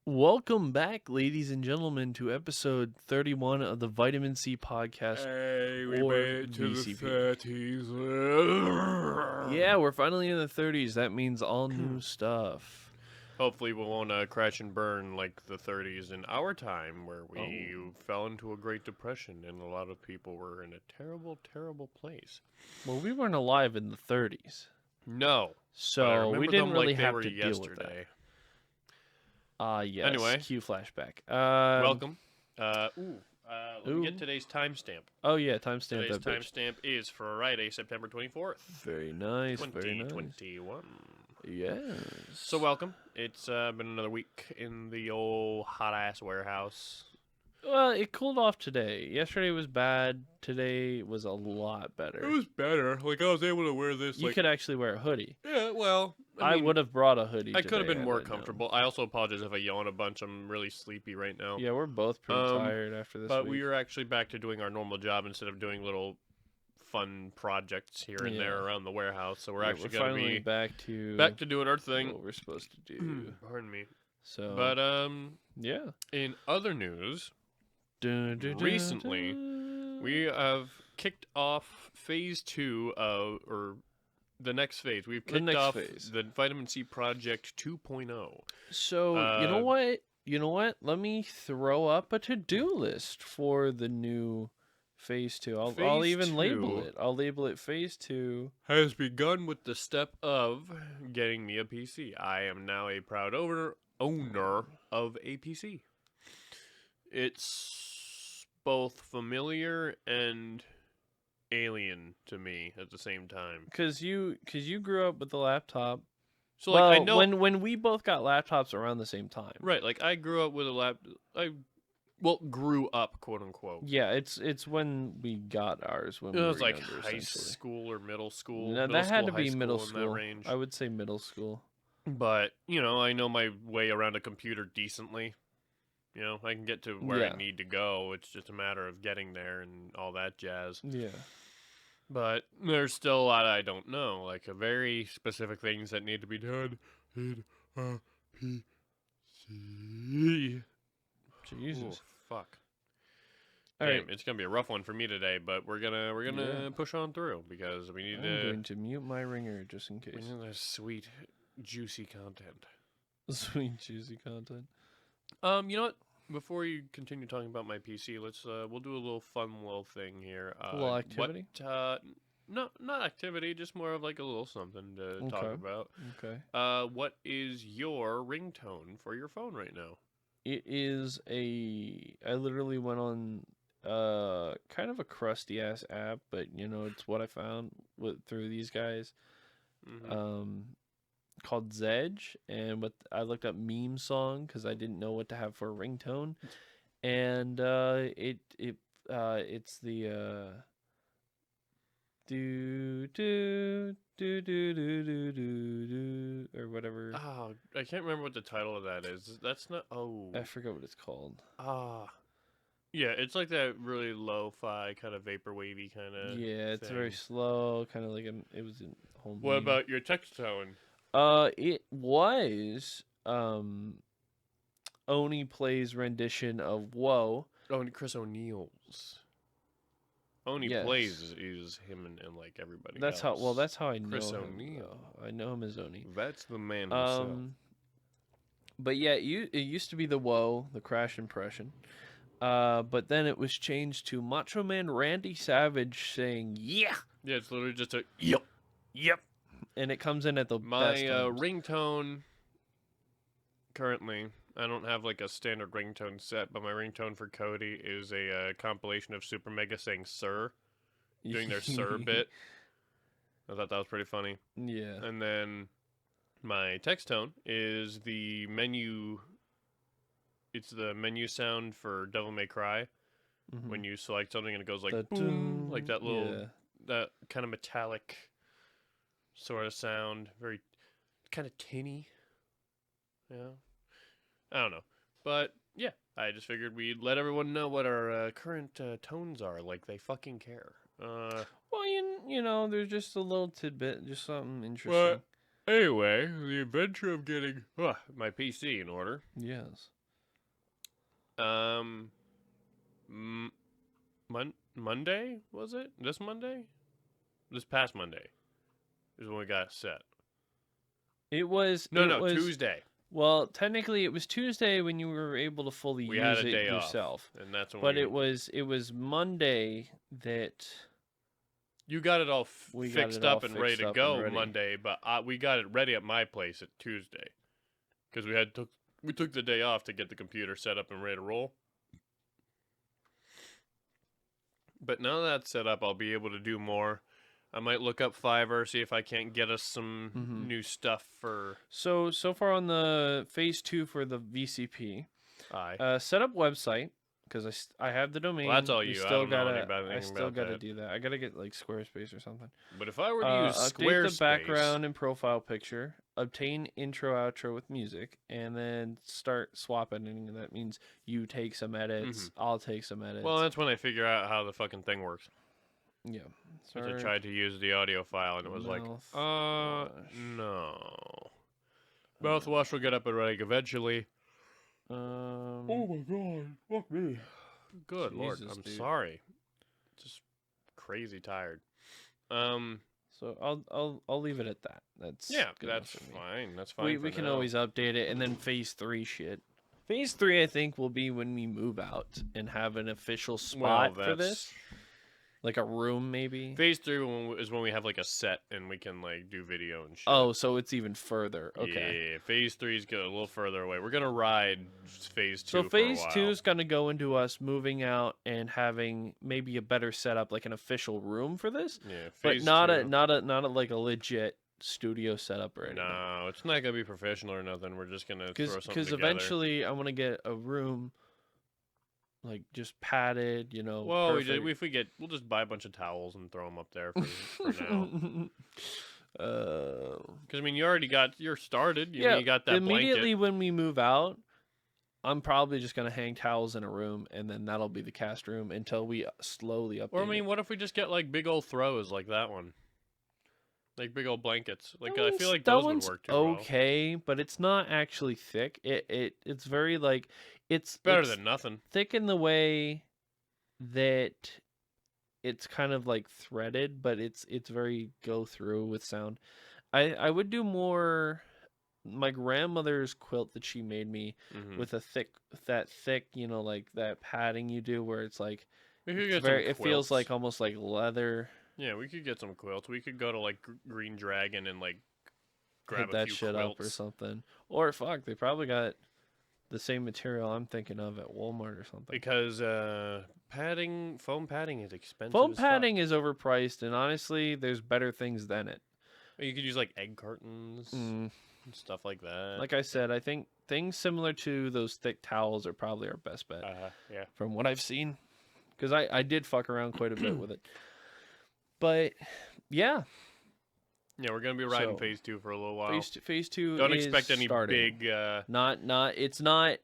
Welcome back, ladies and gentlemen, to episode 31 of the Vitamin C podcast, Hey, we or made it to the VCP. 30s. Yeah, we're finally in the 30s. That means all new stuff. Hopefully, we won't crash and burn like the 30s in our time, where we fell into a Great Depression and a lot of people were in a terrible, terrible place. Well, we weren't alive in the 30s, No, but I so remember we didn't them really like they have were to deal with that. yesterday. Yes. Anyway. Cue flashback. Welcome. Let me get today's timestamp. Oh yeah, timestamp Today's that bitch. timestamp is Friday, September 24th, Very nice. Very nice. 2021. Yes. So welcome. It's been another week in the old hot ass warehouse. Well, it cooled off today. Yesterday was bad. Today was a lot better. It was better. Like I was able to wear this. You could actually wear a hoodie. Yeah, well, I would have brought a hoodie. I could have today, been more had I known. comfortable. I also apologize if I yawn a bunch. I'm really sleepy right now. Yeah, we're both pretty tired after this. But week. we are actually back to doing our normal job instead of doing little fun projects here and there around the warehouse. So we're actually going to be back to doing our thing. What we're supposed to do. Pardon me. So, But yeah. in other news, recently we have kicked off phase 2 of, or the next phase. We've kicked off the Vitamin C Project 2.0. So, you know what? You know what? Let me throw up a to-do list for the new phase 2. I'll even label it. I'll label it phase 2. Has begun with the step of getting me a PC. I am now a proud owner of a PC. It's both familiar and alien to me at the same time. Cause you grew up with the laptop. So like I know when we both got laptops around the same time. Right, like I grew up with a laptop. Grew up, quote unquote. Yeah, it's when we got ours. When it we was were like younger, high school or middle school. No, middle that had school, to be high middle school in that school. range. I would say middle school. But I know my way around a computer decently. I can get to where I need to go. It's just a matter of getting there and all that jazz. Yeah. But there's still a lot I don't know, like very specific things that need to be done in a PC. Jesus. Ooh, fuck. All Damn, right. it's gonna be a rough one for me today, but we're gonna push on through because we need I'm going to mute my ringer just in case. We need that sweet, juicy content. Sweet juicy content. You know what? Before you continue talking about my PC, we'll do a little fun little thing here. A little activity? No, not activity, just more of like a little something to talk about. Okay. What is your ringtone for your phone right now? It is I literally went on kind of a crusty ass app, but it's what I found through these guys. Mm-hmm. Called Zedge, and I looked up meme song because I didn't know what to have for a ringtone, and it's the do do do do do do do do or whatever. Oh, I can't remember what the title of that is. That's not. Oh, I forget what it's called. Yeah, it's like that really lo-fi kind of vaporwavy kind of. Yeah, it's very slow, kind of like it was in home. What about your text tone? It was Oni Plays rendition of Whoa. Oh, and Chris O'Neill's. Oni Plays is him and like everybody else. That's how I know Chris him. O'Neill. I know him as Oni. That's the man himself. But yeah, it used to be the Whoa, the Crash impression. But then it was changed to Macho Man Randy Savage saying, yeah! Yeah, it's literally just a, yep. And it comes in at the My best ringtone, currently, I don't have like a standard ringtone set, but my ringtone for Cody is a compilation of Super Mega saying sir, doing their sir bit. I thought that was pretty funny. Yeah. And then my text tone is the menu. It's the menu sound for Devil May Cry. Mm-hmm. When you select something and it goes like boom, like that little, that kind of metallic sort of sound, very kind of tinny. Yeah, I don't know, but yeah, I just figured we'd let everyone know what our current tones are. Like they fucking care. Well, there's just a little tidbit, just something interesting. Anyway, the adventure of getting my PC in order. Yes. Monday, was it? This Monday? This past Monday is when we got it set. It was Tuesday. Well, technically, it was Tuesday when you were able to fully use it yourself. Off, and that's when but it was Monday that you got it all fixed up and ready to go Monday, but we got it ready at my place at Tuesday because we took the day off to get the computer set up and ready to roll. But now that's set up, I'll be able to do more. I might look up Fiverr, see if I can't get us some new stuff for... So far on the phase 2 for the VCP, set up website, because I have the domain. Well, that's all you. I don't know anything about I still got to do that. I got to get like Squarespace or something. But if I were to use Update Squarespace... the background and profile picture, obtain intro, outro with music, and then start swap editing. And that means you take some edits, I'll take some edits. Well, that's when I figure out how the fucking thing works. Yeah. I tried to use the audio file, and it was like, no. Mouthwash will get up and running eventually. Oh my god, fuck me. Good lord, I'm sorry. Just crazy tired. So I'll leave it at that. That's fine. That's fine. We can always update it, and then phase 3 shit. Phase 3, I think, will be when we move out and have an official spot for this. Like a room, maybe? Phase 3 is when we have, like, a set and we can, like, do video and shit. Oh, so it's even further. Okay. Yeah, phase 3 is a little further away. We're going to ride phase 2 So phase 2 is going to go into us moving out and having maybe a better setup, like an official room for this. Yeah, but not a like a legit studio setup or anything. No, it's not going to be professional or nothing. We're just going to throw something together. Because eventually I want to get a room... like just padded, you know. Well, we'll just buy a bunch of towels and throw them up there for now. Because I mean, you're started. You got that immediately blanket. When we move out, I'm probably just gonna hang towels in a room, and then that'll be the cast room until we slowly update. Or I mean, what if we just get like big old throws like that one, like big old blankets? Like I feel like those would work too. Okay, but it's not actually thick. It's very like. It's better than nothing. Thick in the way that it's kind of like threaded, but it's very go through with sound. I would do more. My grandmother's quilt that she made me with that thick, you know, like that padding you do where it's like it feels like almost like leather. Yeah, we could get some quilts. We could go to like Green Dragon and like grab that shit quilts. Up or something. Or fuck, they probably got the same material I'm thinking of at Walmart or something. Because foam padding is expensive. Foam padding is overpriced, and honestly, there's better things than it. You could use like egg cartons and stuff like that. Like I said, I think things similar to those thick towels are probably our best bet. Yeah. From what I've seen, because I did fuck around quite a bit with it. But yeah. Yeah, we're gonna be riding phase 2 for a little while. Phase 2. Don't expect any starting. big. It's not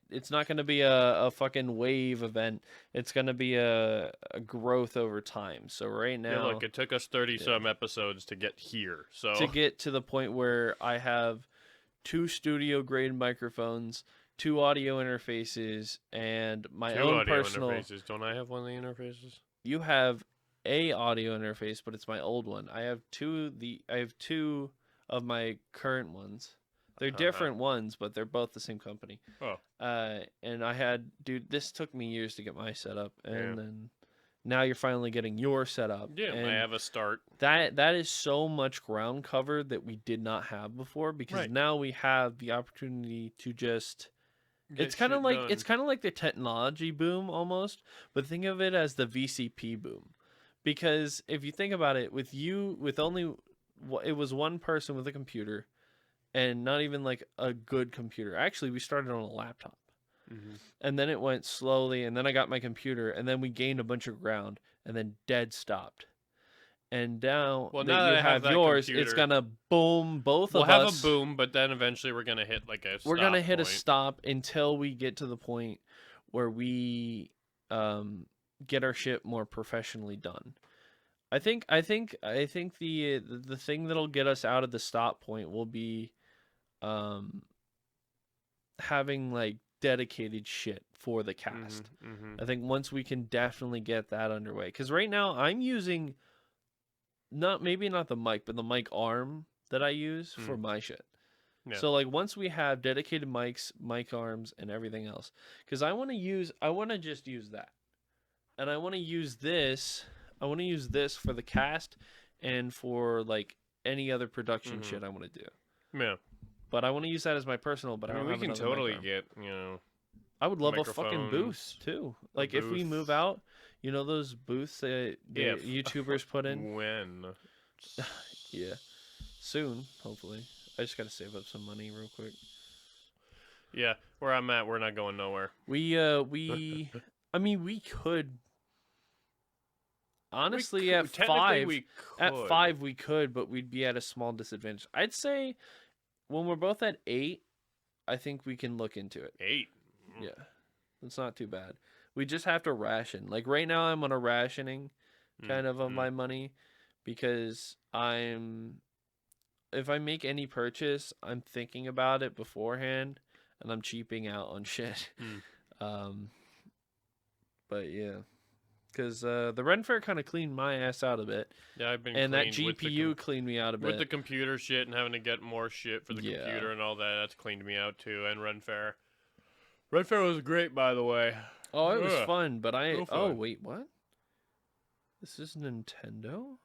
gonna be a fucking wave event. It's gonna be a growth over time. So right now, look, it took us 30 some episodes to get here. So to get to the point where I have 2 studio grade microphones, 2 audio interfaces, and my own personal interfaces. Don't I have one of the interfaces? You have a audio interface, but it's my old one. I have two of my current ones. They're different ones, but they're both the same company. Oh. And this took me years to get my setup, and then now you're finally getting your setup. Yeah, and I have a start. That is so much ground covered that we did not have before, because now we have the opportunity to just it's kind of like the technology boom almost, but think of it as the VCP boom. Because if you think about it, it was one person with a computer, and not even like a good computer. Actually, we started on a laptop, and then it went slowly, and then I got my computer, and then we gained a bunch of ground, and then dead stopped. And now that you have yours, computer, it's gonna boom both of us. We'll have a boom, but then eventually we're gonna hit like a stop. We're gonna hit a stop until we get to the point where we get our shit more professionally done. I think the thing that'll get us out of the stop point will be um having like dedicated shit for the cast. I think once we can definitely get that underway, cuz right now I'm using maybe not the mic, but the mic arm that I use for my shit. Yeah. So like once we have dedicated mics, mic arms, and everything else, because I want to just use that, and I want to use this. I want to use this for the cast and for like any other production shit I want to do. Yeah. But I want to use that as my personal. But I don't have we can totally get I would love a fucking booth too. Like if we move out, those booths that YouTubers put in. When? Yeah, soon, hopefully. I just gotta save up some money real quick. Yeah, where I'm at, we're not going nowhere. I mean, we could. Honestly, at 5, we could, but we'd be at a small disadvantage. I'd say when we're both at 8, I think we can look into it. 8? Yeah, it's not too bad. We just have to ration. Like right now, I'm on a rationing kind of on my money because if I make any purchase, I'm thinking about it beforehand, and I'm cheaping out on shit. But yeah, because the Ren Fair kind of cleaned my ass out a bit. Yeah, I've been. And that GPU cleaned me out a bit with the computer shit and having to get more shit for the computer and all that. That's cleaned me out too. And Ren Fair. Ren Fair was great, by the way. Oh, it was fun, but oh wait, what? This is Nintendo?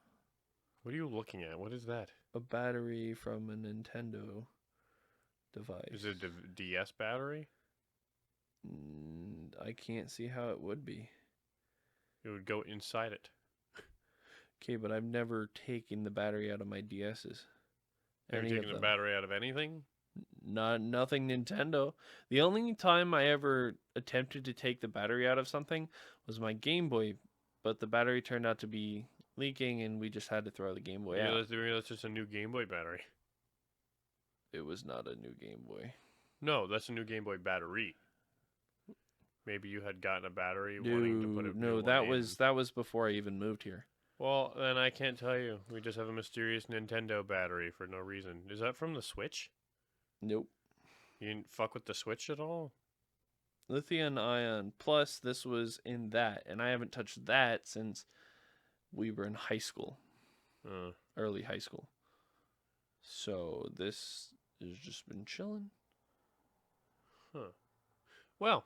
What are you looking at? What is that? A battery from a Nintendo device. Is it a DS battery? I can't see how it would be. It would go inside it. Okay, but I've never taken the battery out of my DS's. Have you taken the battery out of anything? Nothing Nintendo. The only time I ever attempted to take the battery out of something was my Game Boy, but the battery turned out to be leaking, and we just had to throw the Game Boy out. That's just a new Game Boy battery. It was not a new Game Boy. No, that's a new Game Boy battery. Maybe you had gotten a battery wanting to put it. No, that was before I even moved here. Well, then I can't tell you. We just have a mysterious Nintendo battery for no reason. Is that from the Switch? Nope. You didn't fuck with the Switch at all? Lithium ion. Plus, this was in that, and I haven't touched that since we were in high school. Early high school. So this has just been chilling. Huh. Well,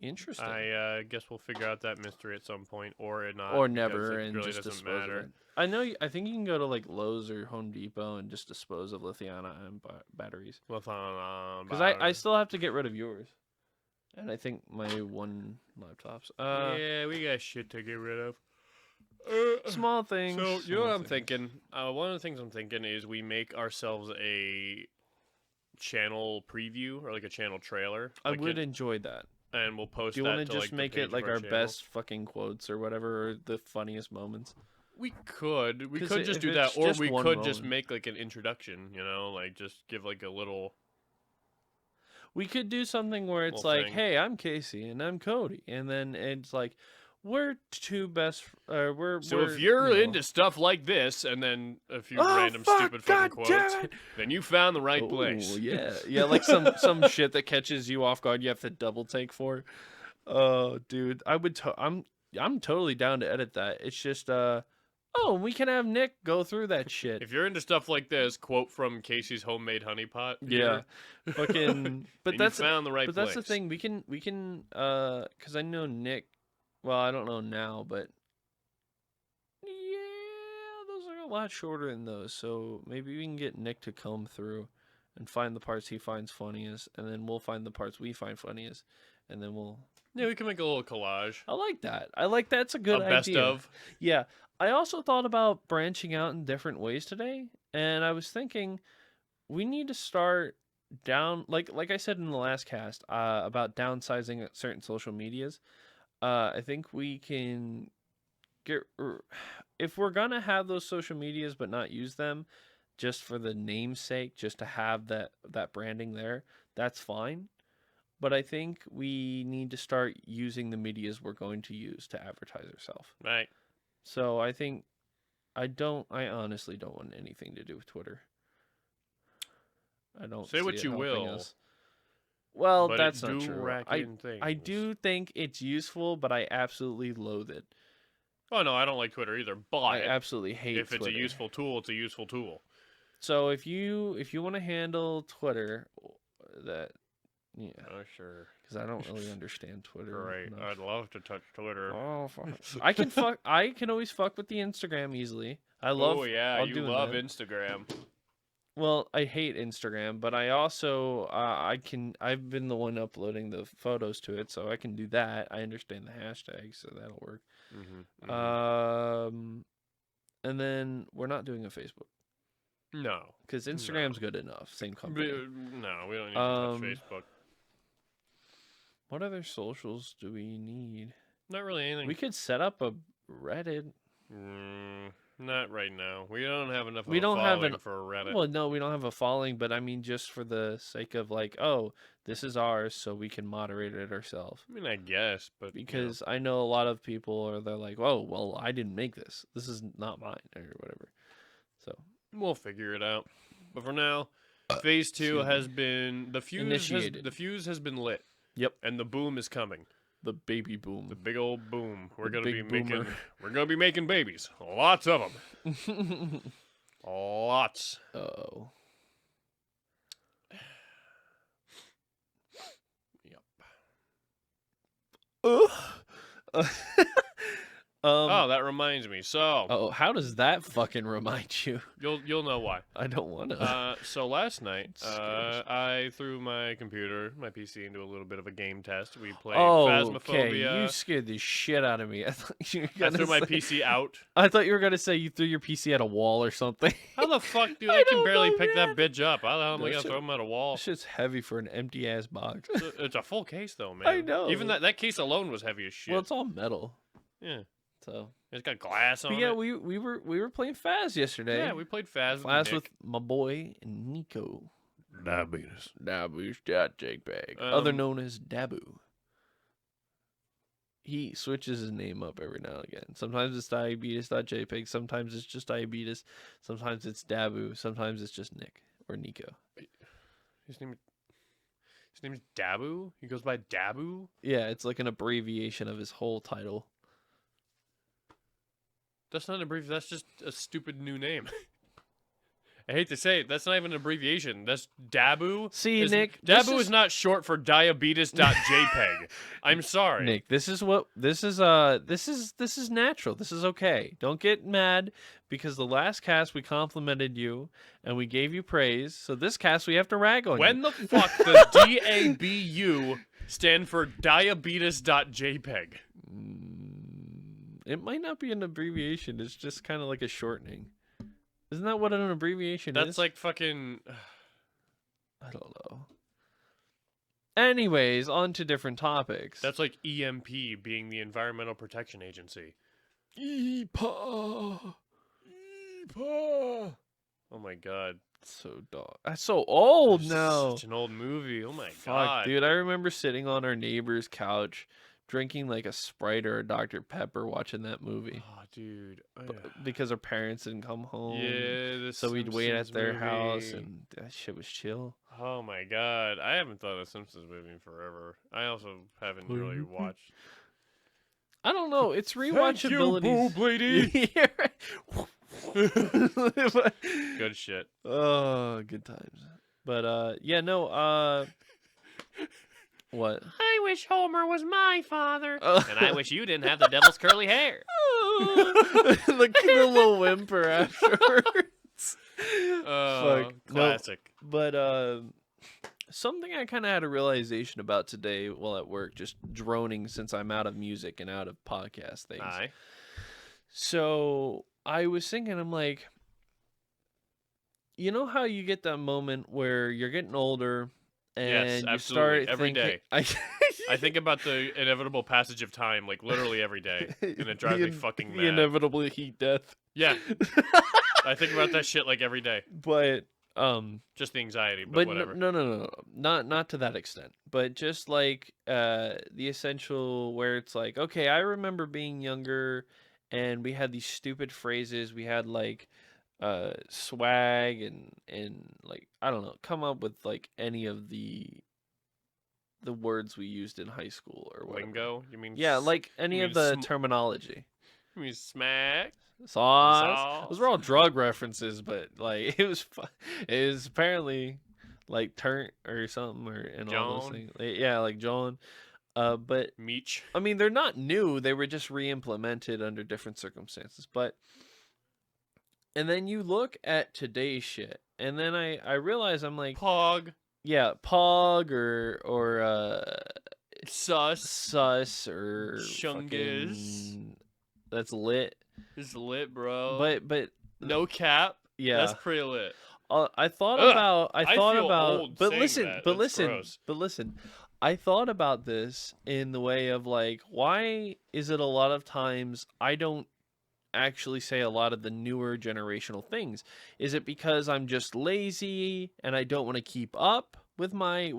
interesting. I guess we'll figure out that mystery at some point, or not, or never, and really just doesn't matter. I think you can go to like Lowe's or Home Depot and just dispose of lithium-ion batteries. Because I still have to get rid of yours, and I think my one laptop's. Yeah, we got shit to get rid of. Small things. So you know what I'm thinking? One of the things I'm thinking is we make ourselves a channel preview or like a channel trailer. I would enjoy that. And we'll post. Do you want to just make it like our best fucking quotes or whatever, or the funniest moments? We could just do that, or we could just make like an introduction. Like just give like a little. We could do something where it's like, thing. Hey, I'm Casey and I'm Cody, and then it's like, we're two best. If you're into stuff like this, and then a few random stupid fucking quotes, then you found the right place. Yeah, like some shit that catches you off guard. You have to double take for. Oh, dude, I'm totally down to edit that. It's just we can have Nick go through that shit. If you're into stuff like this, quote from Casey's homemade honey pot. Yeah, fucking. But that's you found the right place. But that's the thing. We can because I know Nick. Well, I don't know now, but yeah, those are a lot shorter than those. So maybe we can get Nick to come through and find the parts he finds funniest, and then we'll find the parts we find funniest, and then we'll. Yeah, we can make a little collage. I like that. It's a good idea. Best of. Yeah. I also thought about branching out in different ways today, and I was thinking we need to start down, like I said in the last cast, about downsizing certain social medias. I think we can if we're gonna have those social medias but not use them just for the name's sake, just to have that branding there, that's fine. But I think we need to start using the medias we're going to use to advertise ourselves. Right. So I think I honestly don't want anything to do with Twitter. I don't say what you will. Us. Well, that's not true. I do think it's useful, but I absolutely loathe it. Oh no, I don't like Twitter either. But I absolutely hate if Twitter. It's a useful tool, it's a useful tool. So if you want to handle Twitter, that yeah, sure. Because I don't really understand Twitter. Right, enough. I'd love to touch Twitter. Oh, fuck. I can always fuck with the Instagram easily. Oh yeah, you love Instagram. Well, I hate Instagram, but I also I've been the one uploading the photos to it, so I can do that. I understand the hashtag, so that'll work. And then we're not doing a Facebook. No, because Instagram's good enough. Same company. No, we don't need to touch Facebook. What other socials do we need? Not really anything. We could set up a Reddit. Not right now. We don't have enough. For a Reddit. Well, no, we don't have a following, but I mean, just for the sake of like, oh, this is ours, so we can moderate it ourselves. I mean, I guess, but because I know a lot of people they're like, oh, well, I didn't make this. This is not mine or whatever. So we'll figure it out. But for now, phase 2 has been the fuse. Initiated. The fuse has been lit. Yep, and the boom is coming. The baby boom. The big old boom. We're gonna be making babies. Lots of them. Lots. Oh. Yep. That reminds me. So. How does that fucking remind you? You'll know why. I don't want to. So last night, I threw my PC into a little bit of a game test. We played Phasmophobia. Okay, you scared the shit out of me. I thought you were gonna I threw my PC out. I thought you were gonna say you threw your PC at a wall or something. How the fuck, dude? I can barely pick that bitch up. How the hell am I gonna throw him at a wall? This shit's heavy for an empty ass box. It's a full case though, man. I know. Even that case alone was heavy as shit. Well, it's all metal. Yeah. So it's got glass on it. Yeah, we were playing Phaz yesterday. Yeah, we played Phaz with my boy Nico. Diabetes. JPEG, other known as Dabu. He switches his name up every now and again. Sometimes it's diabetes.jpg, sometimes it's just diabetes, sometimes it's Dabu, sometimes it's just Nick or Nico. His name is Dabu? He goes by Dabu? Yeah, it's like an abbreviation of his whole title. That's not an abbreviation. That's just a stupid new name. I hate to say it. That's not even an abbreviation. That's Dabu. See, Nick, Dabu is not short for diabetes.jpg. I'm sorry, Nick. This is natural. This is okay. Don't get mad because the last cast we complimented you and we gave you praise. So this cast we have to rag on you. When the fuck does DABU stand for diabetes.jpg? It might not be an abbreviation. It's just kind of like a shortening. Isn't that what an abbreviation is? That's like fucking... I don't know. Anyways, on to different topics. That's like EMP being the Environmental Protection Agency. EPA. Oh my god. So dumb. That's so old now. Such an old movie. Oh my god. Dude, I remember sitting on our neighbor's couch drinking like a Sprite or a Dr. Pepper watching that movie. Oh, dude. Because our parents didn't come home. Yeah, so we'd wait at their house and that shit was chill. Oh my god. I haven't thought of Simpsons movie in forever. I also haven't really watched. I don't know. It's rewatchability. Thank you, boob lady. Good shit. Oh, good times. But yeah, no, what? I wish Homer was my father. And I wish you didn't have the devil's curly hair. The little whimper afterwards. Fuck. Classic. No, but something I kind of had a realization about today while at work, just droning since I'm out of music and out of podcast things. Aye. So I was thinking, I'm like, you know how you get that moment where you're getting older and yes, you start every thinking, day. I think about the inevitable passage of time, like literally every day, and it drives me fucking mad. The inevitable heat death. Yeah, I think about that shit like every day. But just the anxiety. But whatever. No, not to that extent. But just like the essential, where it's like, okay, I remember being younger, and we had these stupid phrases. We had like swag and like I don't know, come up with like any of the words we used in high school or whatever. Lingo? You mean? Yeah, like any of the terminology. You mean smack? Sauce. Those were all drug references, but like it was apparently like turn or something or and all those things. Yeah, like John. But Meech. I mean, they're not new. They were just re-implemented under different circumstances. But and then you look at today's shit, and then I realize I'm like Pog. Yeah, Pog or Sus or Chungus. That's lit. It's lit, bro. But no cap. Yeah, that's pretty lit. I thought about. But listen. I thought about this in the way of like, why is it a lot of times I don't actually say a lot of the newer generational things? Is it because I'm just lazy and I don't want to keep up with my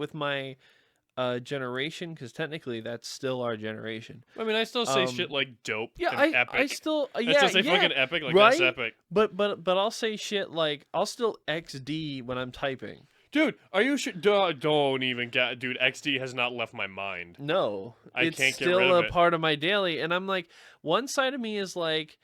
generation? Because technically that's still our generation. I mean, I still say shit like dope. Yeah, and I epic. still I still say fucking epic, like right? That's epic. But I'll say shit like I'll still XD when I'm typing. Dude, are you sure? Don't even get. Dude, XD has not left my mind. No, I can't get rid of it. It's still a part of my daily, and I'm like, one side of me is like,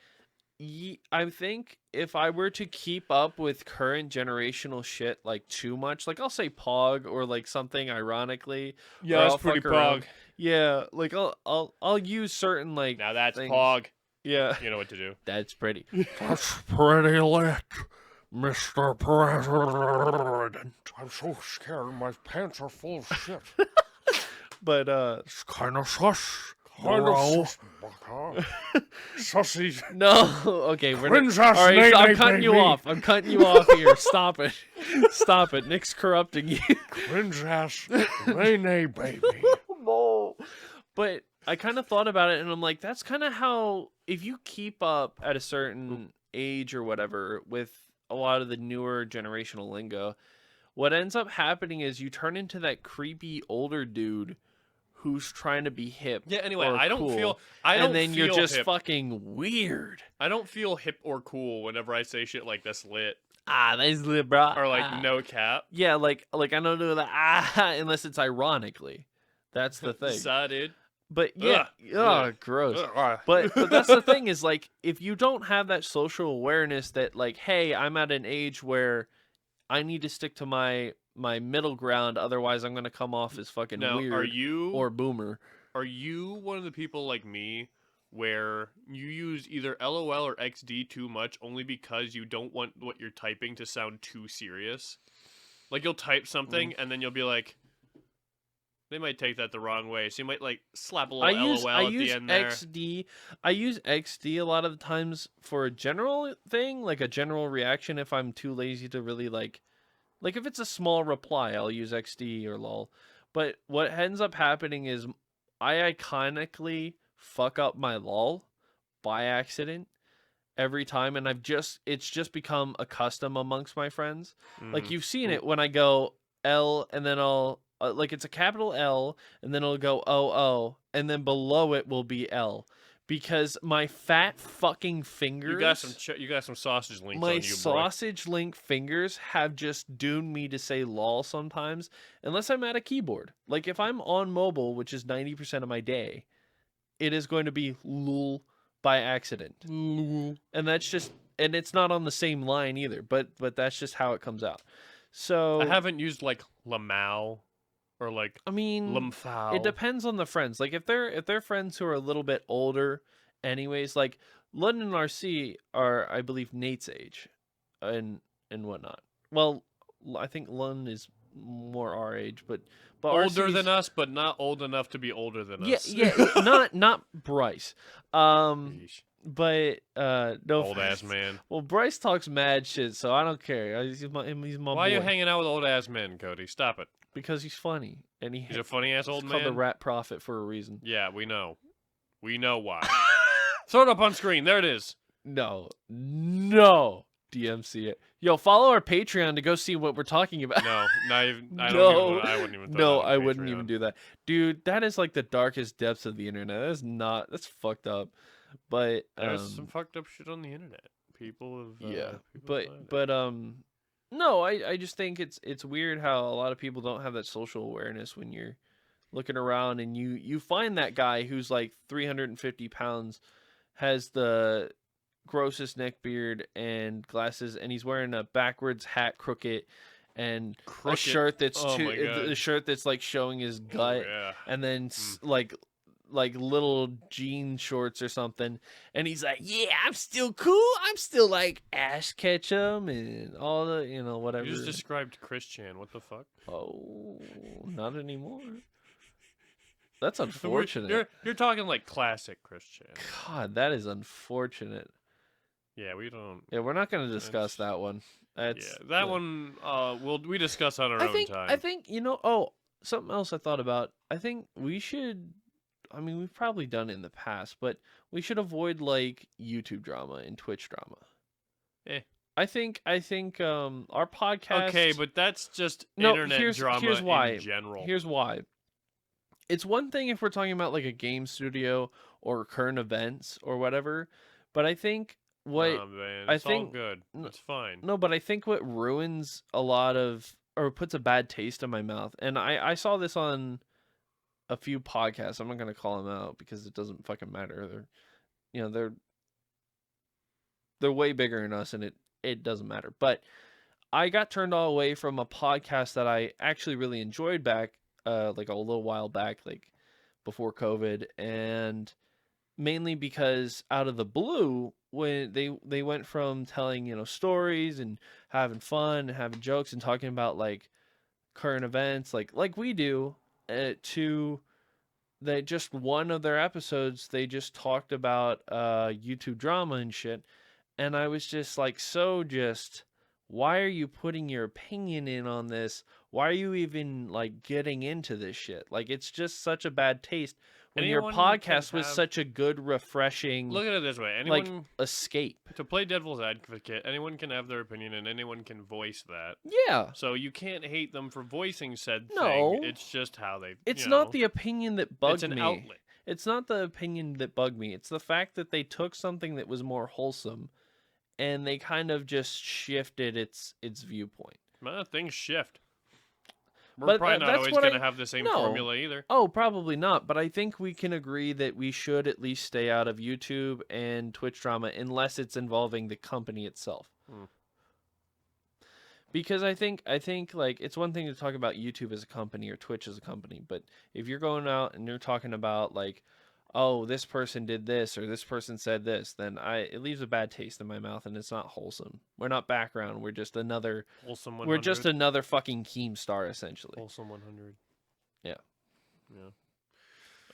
I think if I were to keep up with current generational shit like too much, like I'll say Pog or like something ironically. Yeah, that's pretty Pog. Yeah, like I'll use certain like. Now that's things. Pog. Yeah, you know what to do. That's pretty. That's pretty lit, Mr. President. I'm so scared. My pants are full of shit. But it's kind of sus. Kind of sus. Sussy. No, okay, we're not. All right, so I'm cutting you off. I'm cutting you off here. Stop it. Stop it. Nick's corrupting you. Cringe ass nay, baby. No. But I kind of thought about it, and I'm like, that's kind of how, if you keep up at a certain age or whatever with a lot of the newer generational lingo, what ends up happening is you turn into that creepy older dude who's trying to be hip. Yeah, anyway, I don't feel and then you're just hip. Fucking weird. I don't feel hip or cool whenever I say shit like that's lit. That's lit, bro. Or like no cap. Yeah, like I don't do that unless it's ironically. That's the thing. Dude. But yeah, gross. But that's the thing is like, if you don't have that social awareness that like, hey, I'm at an age where I need to stick to my middle ground, otherwise I'm gonna come off as fucking weird or boomer. Are you one of the people like me where you use either LOL or XD too much only because you don't want what you're typing to sound too serious? Like you'll type something and then you'll be like, they might take that the wrong way, so you might like slap a little LOL at the end there. I use XD a lot of the times for a general thing, like a general reaction. If I'm too lazy to really like if it's a small reply, I'll use XD or lol. But what ends up happening is I iconically fuck up my lol by accident every time, and it's just become a custom amongst my friends. Like you've seen it when I go L and then I'll like it's a capital L and then it'll go OO and then below it will be L, because my fat fucking fingers. You got some sausage links. My on you, sausage link fingers have just doomed me to say lol sometimes, unless I'm at a keyboard. Like if I'm on mobile, which is 90% of my day, it is going to be lul by accident. Lul. And that's just, and it's not on the same line either, but that's just how it comes out. So I haven't used like lamau or like it depends on the friends. Like if they're friends who are a little bit older anyways, like Lund and RC are, I believe, Nate's age and whatnot. Well, I think Lund is more our age, but older than us, but not old enough to be older than us. Yeah, not Bryce. But no old ass man. Well, Bryce talks mad shit, so I don't care. He's my Why boy. are you hanging out with old ass men, Cody? Stop it. Because he's funny, and he's a funny ass old man. Called the Rat Prophet for a reason. Yeah, we know. We know why. Throw it up on screen. There it is. No. DMC it. Yo, follow our Patreon to go see what we're talking about. No, not even. I wouldn't even. No, I wouldn't even do that, dude. That is like the darkest depths of the internet. That's fucked up. But there's some fucked up shit on the internet. People have no, I just think it's weird how a lot of people don't have that social awareness when you're looking around and you find that guy who's like 350 pounds, has the grossest neck beard and glasses, and he's wearing a backwards hat, crooked, and a shirt that's the shirt that's like showing his gut, and then like little jean shorts or something, and he's like, yeah, I'm still cool, I'm still like Ash Ketchum and all the whatever. You just described Chris Chan. What the fuck? Oh, not anymore. That's unfortunate. You're talking like classic Chris Chan. God, that is unfortunate. Yeah, we don't. Yeah, we're not going to discuss that one. That one. We discuss on our own time. I think something else I thought about. I think we should. I mean, we've probably done it in the past, but we should avoid like YouTube drama and Twitch drama. I think our podcast. Okay, but that's just internet drama in general. Here's why. It's one thing if we're talking about like a game studio or current events or whatever, but I think it's all good. It's fine. No, but I think what ruins a lot of, or puts a bad taste in my mouth, and I saw this on a few podcasts. I'm not gonna call them out because it doesn't fucking matter. They're way bigger than us, and it doesn't matter. But I got turned all away from a podcast that I actually really enjoyed back. Like a little while back, like before COVID, and mainly because out of the blue, when they went from telling stories and having fun and having jokes and talking about like current events like we do, to that just one of their episodes they just talked about YouTube drama and shit, and I was just like, why are you putting your opinion in on this? Why are you even like getting into this shit? Like, it's just such a bad taste when your podcast was such a good, refreshing. Look at it this way: escape. To play devil's advocate, anyone can have their opinion and anyone can voice that. Yeah. So you can't hate them for voicing said thing. It's just how they. It's not the opinion that bugged me. It's an outlet. It's not the opinion that bugged me. It's the fact that they took something that was more wholesome, and they kind of just shifted its viewpoint. Things shift. We're probably not always going to have the same formula either. Oh, probably not. But I think we can agree that we should at least stay out of YouTube and Twitch drama unless it's involving the company itself. Because I think like it's one thing to talk about YouTube as a company or Twitch as a company, but if you're going out and you're talking about like, oh, this person did this or this person said this, then it leaves a bad taste in my mouth, and it's not wholesome. We're not background. We're just another wholesome 100. We're just another fucking Keemstar, essentially. Wholesome 100. Yeah.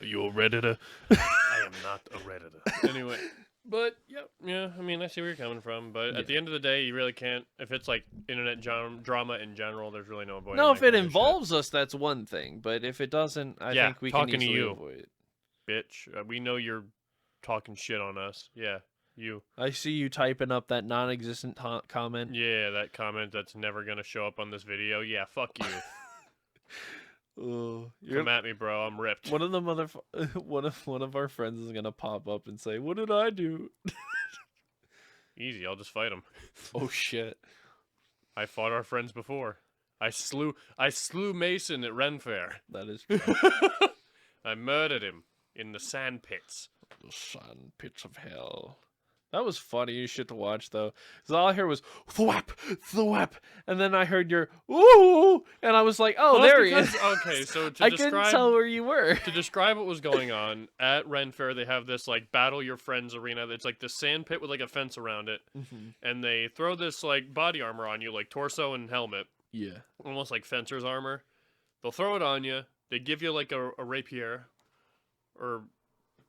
Are you a Redditor? I am not a Redditor. Anyway, but yeah. I mean, I see where you're coming from, but at the end of the day, you really can't. If it's like internet drama in general, there's really no avoiding. No, if it involves us, that's one thing. But if it doesn't, I think we can easily avoid it. Bitch, we know you're talking shit on us. Yeah, you. I see you typing up that non-existent comment. Yeah, that comment that's never gonna show up on this video. Yeah, fuck you. Come at me, bro. I'm ripped. One of the one of our friends is gonna pop up and say, "What did I do?" Easy, I'll just fight him. Oh shit! I fought our friends before. I slew Mason at Ren Fair. That is true. I murdered him. In the sand pits. The sand pits of hell. That was funny as shit to watch, though. Because all I heard was, thwap, thwap. And then I heard your, ooh. And I was like, oh, there he is. Okay, so I couldn't tell where you were. To describe what was going on, at Ren Fair, they have this, like, Battle Your Friends arena. It's like this sand pit with, like, a fence around it. Mm-hmm. And they throw this, like, body armor on you, like torso and helmet. Yeah. Almost like fencer's armor. They'll throw it on you. They give you, like, a rapier. Or,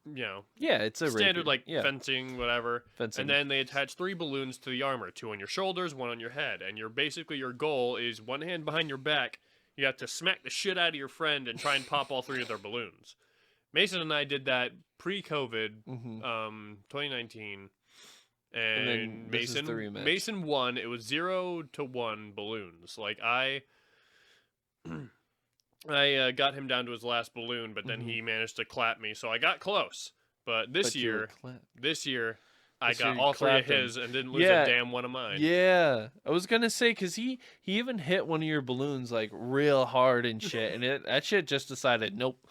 yeah, it's a standard fencing, whatever. Fencing. And then they attach 3 balloons to the armor, 2 on your shoulders, 1 on your head. And your goal is 1 hand behind your back. You have to smack the shit out of your friend and try and pop all 3 of their balloons. Mason and I did that pre-COVID, 2019. And Mason won. It was 0 to 1 balloons. Like I got him down to his last balloon, but then he managed to clap me, so I got close. But this year, I got you all 3 of clapped him. his and didn't lose a damn one of mine. Yeah, I was gonna say because he even hit one of your balloons like real hard and shit, and that shit just decided nope.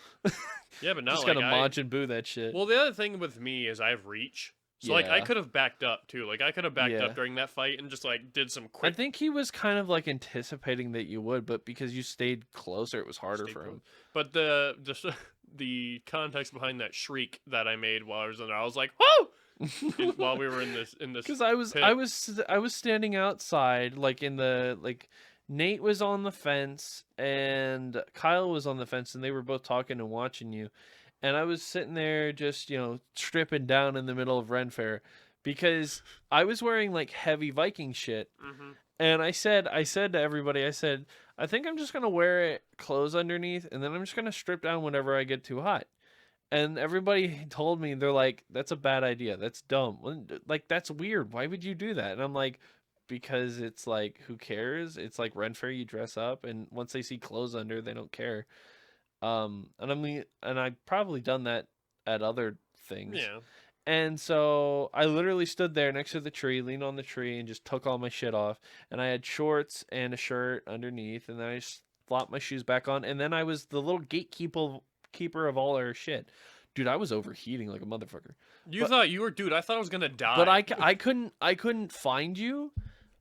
Yeah, but now just like, gonna Majin Buu that shit. Well, the other thing with me is I have reach. So, like, I could have backed up, too. Like, I could have backed up during that fight and just, like, did some quick... I think he was kind of, like, anticipating that you would, but because you stayed closer, it was harder for him. But the context behind that shriek that I made while I was in there, I was like, whoa! While we were in this because I was standing outside, like, in the, like... Nate was on the fence, and Kyle was on the fence, and they were both talking and watching you. And I was sitting there just, you know, stripping down in the middle of Ren Fair because I was wearing like heavy Viking shit. Mm-hmm. And I said to everybody, I said, I think I'm just going to wear clothes underneath and then I'm just going to strip down whenever I get too hot. And everybody told me, they're like, that's a bad idea. That's dumb. Like, that's weird. Why would you do that? And I'm like, because it's like, who cares? It's like Ren Fair, you dress up. And once they see clothes under, they don't care. And I've probably done that at other things. Yeah. And so I literally stood there next to the tree, leaned on the tree, and just took all my shit off. And I had shorts and a shirt underneath, and then I just flopped my shoes back on. And then I was the little gatekeeper of all our shit. Dude, I was overheating like a motherfucker. Thought you were, dude. I thought I was gonna die. But I couldn't find you.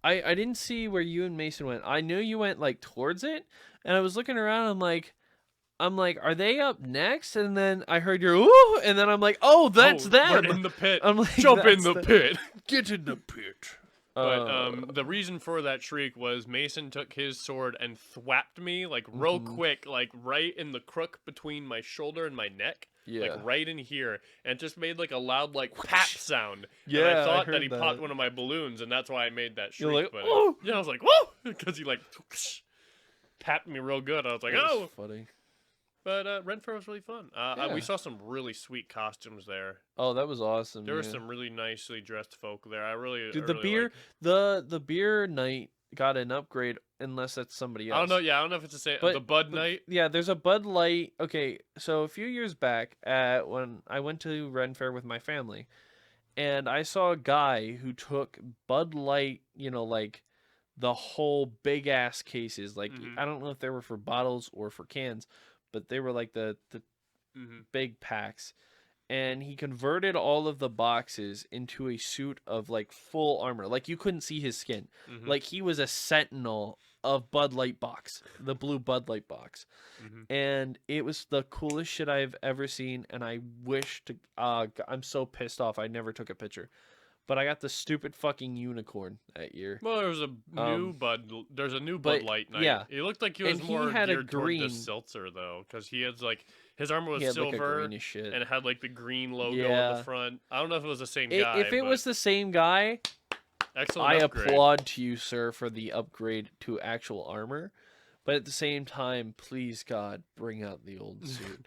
I didn't see where you and Mason went. I knew you went like towards it, and I was looking around. I'm like, are they up next? And then I heard your ooh, and then I'm like, oh, that's them. We're in the pit. I'm like, jump in the pit. Get in the pit. But the reason for that shriek was Mason took his sword and thwapped me like real quick, like right in the crook between my shoulder and my neck. Yeah. Like right in here, and it just made like a loud like pap sound. Yeah, and I thought I that he heard popped one of my balloons, and that's why I made that shriek. You're like, but oh! Yeah, I was like, whoa, because he like tapped me real good. I was like, that was funny. But Ren Fair was really fun. We saw some really sweet costumes there. Oh, that was awesome. There were some really nicely dressed folk there. Dude, the really beer, liked... the beer night got an upgrade unless that's somebody else. I don't know. Yeah, I don't know if it's the same. The Bud night. Yeah, there's a Bud Light. Okay, so a few years back, when I went to Ren Fair with my family, and I saw a guy who took Bud Light, you know, like the whole big ass cases. Like I don't know if they were for bottles or for cans, but they were like the big packs. And he converted all of the boxes into a suit of like full armor. Like you couldn't see his skin. Like he was a sentinel of Bud Light box, the blue Bud Light box. And it was the coolest shit I've ever seen. And I wish to, I'm so pissed off I never took a picture. But I got the stupid fucking unicorn that year. Well, there was a new there's a new Bud Light night. Yeah. It looked like he was more geared toward the seltzer though, because he had like his armor was silver like shit. and it had like the green logo on the front. I don't know if it was the same guy. If it was the same guy, excellent upgrade. Applaud to you, sir, for the upgrade to actual armor. But at the same time, please God, bring out the old suit.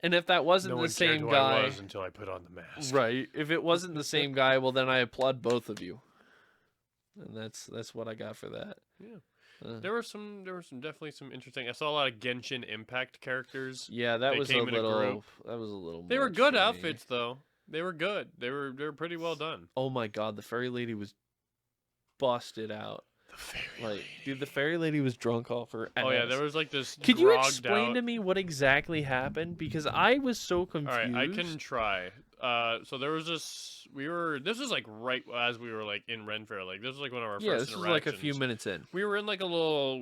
And if that wasn't the same guy, I was until I put on the mask. Right. If it wasn't the same guy, well then I applaud both of you. And that's what I got for that. Yeah. There were definitely some interesting. I saw a lot of Genshin Impact characters. Yeah, that was a little. They were good outfits though. They were good. They were pretty well done. Oh my God, the fairy lady was busted out. The fairy lady. Dude, the fairy lady was drunk off her ass. Oh yeah, there was like this. Could you explain to me what exactly happened? Because I was so confused. All right, I can try. So there was this. This was like right as we were like in Ren Fair. Like this was like one of our first interactions. This was like a few minutes in. We were in like a little